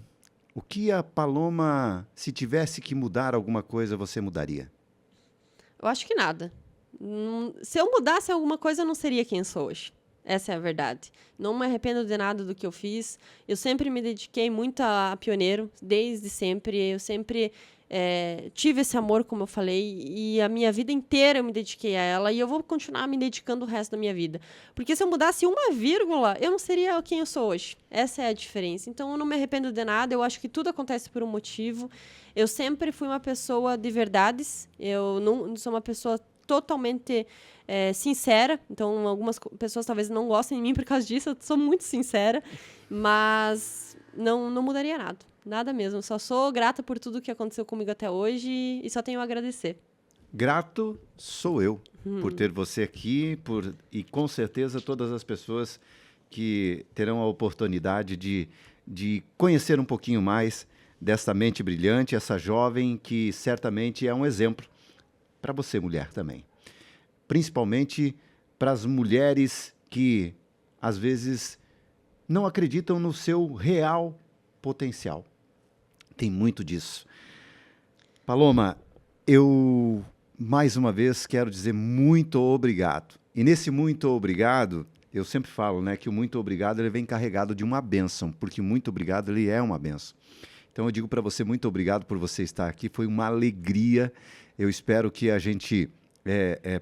Speaker 1: o que a Paloma, se tivesse que mudar alguma coisa, você mudaria?
Speaker 2: Eu acho que nada. Se eu mudasse alguma coisa, eu não seria quem eu sou hoje. Essa é a verdade. Não me arrependo de nada do que eu fiz. Eu sempre me dediquei muito a Pioneiro, desde sempre. Eu sempre tive esse amor, como eu falei, e a minha vida inteira eu me dediquei a ela, e eu vou continuar me dedicando o resto da minha vida. Porque se eu mudasse uma vírgula, eu não seria quem eu sou hoje. Essa é a diferença. Então, eu não me arrependo de nada. Eu acho que tudo acontece por um motivo. Eu sempre fui uma pessoa de verdades. Eu não sou uma pessoa totalmente sincera, então algumas pessoas talvez não gostem de mim por causa disso, eu sou muito sincera, mas não mudaria nada mesmo, só sou grata por tudo que aconteceu comigo até hoje e só tenho a agradecer.
Speaker 1: Grato sou eu por ter você aqui e com certeza todas as pessoas que terão a oportunidade de conhecer um pouquinho mais dessa mente brilhante, essa jovem que certamente é um exemplo para você, mulher, também. Principalmente para as mulheres que, às vezes, não acreditam no seu real potencial. Tem muito disso. Paloma, eu, mais uma vez, quero dizer muito obrigado. E nesse muito obrigado, eu sempre falo, né, que o muito obrigado ele vem carregado de uma bênção, porque muito obrigado ele é uma bênção. Então eu digo para você muito obrigado por você estar aqui, foi uma alegria. Eu espero que a gente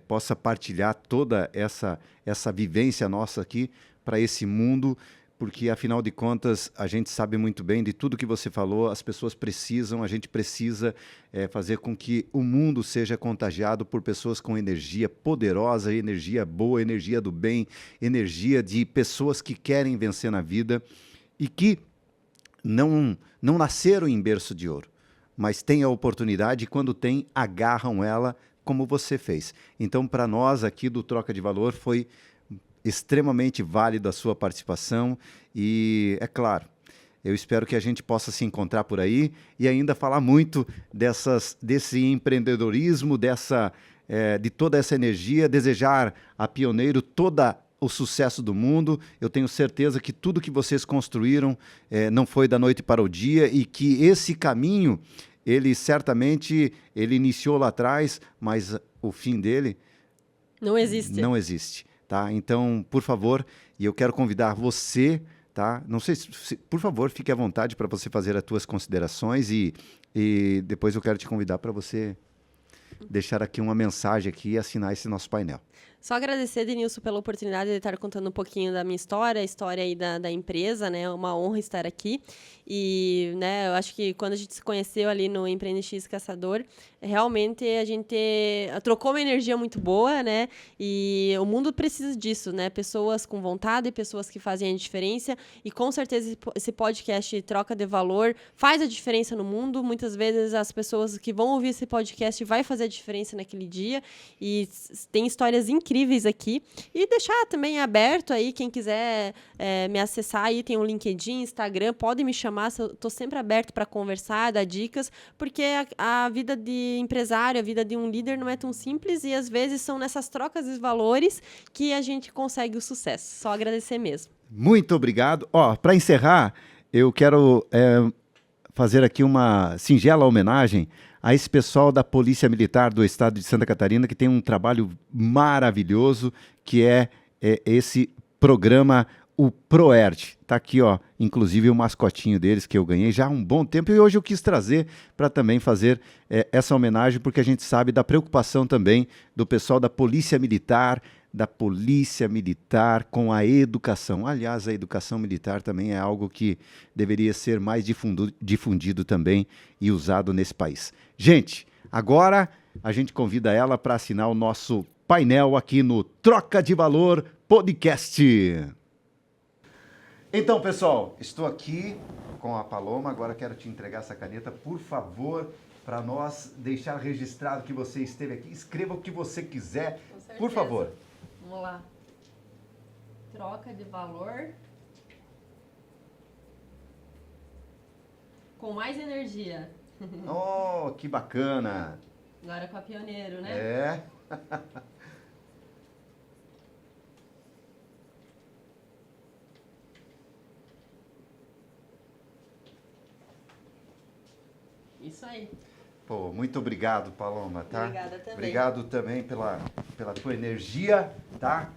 Speaker 1: possa partilhar toda essa vivência nossa aqui para esse mundo, porque, afinal de contas, a gente sabe muito bem de tudo que você falou, as pessoas precisam, a gente precisa fazer com que o mundo seja contagiado por pessoas com energia poderosa, energia boa, energia do bem, energia de pessoas que querem vencer na vida e que não nasceram em berço de ouro, mas têm a oportunidade e, quando têm, agarram ela como você fez. Então, para nós aqui do Troca de Valor, foi extremamente válido a sua participação e, é claro, eu espero que a gente possa se encontrar por aí e ainda falar muito desse empreendedorismo, de toda essa energia, desejar a Pioneiro toda o sucesso do mundo. Eu tenho certeza que tudo que vocês construíram não foi da noite para o dia e que esse caminho, ele certamente iniciou lá atrás, mas o fim dele
Speaker 2: não existe.
Speaker 1: Não existe, tá? Então, por favor, e eu quero convidar você, tá? Não sei por favor, fique à vontade para você fazer as tuas considerações e depois eu quero te convidar para você deixar aqui uma mensagem aqui e assinar esse nosso painel.
Speaker 2: Só agradecer, Denilson, pela oportunidade de estar contando um pouquinho da minha história, a história aí da empresa, né? É uma honra estar aqui. E, né, eu acho que quando a gente se conheceu ali no Empreende X Caçador, realmente a gente trocou uma energia muito boa, né? E o mundo precisa disso, né? Pessoas com vontade, pessoas que fazem a diferença. E com certeza esse podcast Troca de Valor faz a diferença no mundo. Muitas vezes as pessoas que vão ouvir esse podcast vai fazer a diferença naquele dia. E tem histórias incríveis aqui. E deixar também aberto aí, quem quiser me acessar aí, tem o LinkedIn, Instagram, pode me chamar, eu tô sempre aberto para conversar, dar dicas, porque a vida de empresário, a vida de um líder não é tão simples e às vezes são nessas trocas de valores que a gente consegue o sucesso. Só agradecer mesmo.
Speaker 1: Muito obrigado. Para encerrar, eu quero fazer aqui uma singela homenagem a esse pessoal da Polícia Militar do Estado de Santa Catarina, que tem um trabalho maravilhoso, que é esse programa, o ProERD. Está aqui, inclusive o mascotinho deles, que eu ganhei já há um bom tempo, e hoje eu quis trazer para também fazer essa homenagem, porque a gente sabe da preocupação também do pessoal da Polícia Militar, com a educação. Aliás, a educação militar também é algo que deveria ser mais difundido também e usado nesse país. Gente, agora a gente convida ela para assinar o nosso painel aqui no Troca de Valor Podcast. Então, pessoal, estou aqui com a Paloma. Agora quero te entregar essa caneta, por favor, para nós deixar registrado que você esteve aqui. Escreva o que você quiser,
Speaker 2: Com certeza.
Speaker 1: por favor.
Speaker 2: Vamos lá. Troca de valor com mais energia.
Speaker 1: Oh, que bacana!
Speaker 2: Agora com a Pioneiro, né?
Speaker 1: É.
Speaker 2: Isso aí.
Speaker 1: Pô, muito obrigado, Paloma, tá?
Speaker 2: Obrigada também.
Speaker 1: Obrigado também pela tua energia, tá?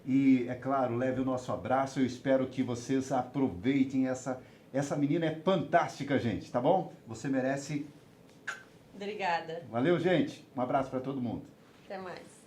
Speaker 1: E, é claro, leve o nosso abraço. Eu espero que vocês aproveitem essa menina é fantástica, gente, tá bom? Você merece.
Speaker 2: Obrigada.
Speaker 1: Valeu, gente. Um abraço para todo mundo.
Speaker 2: Até mais.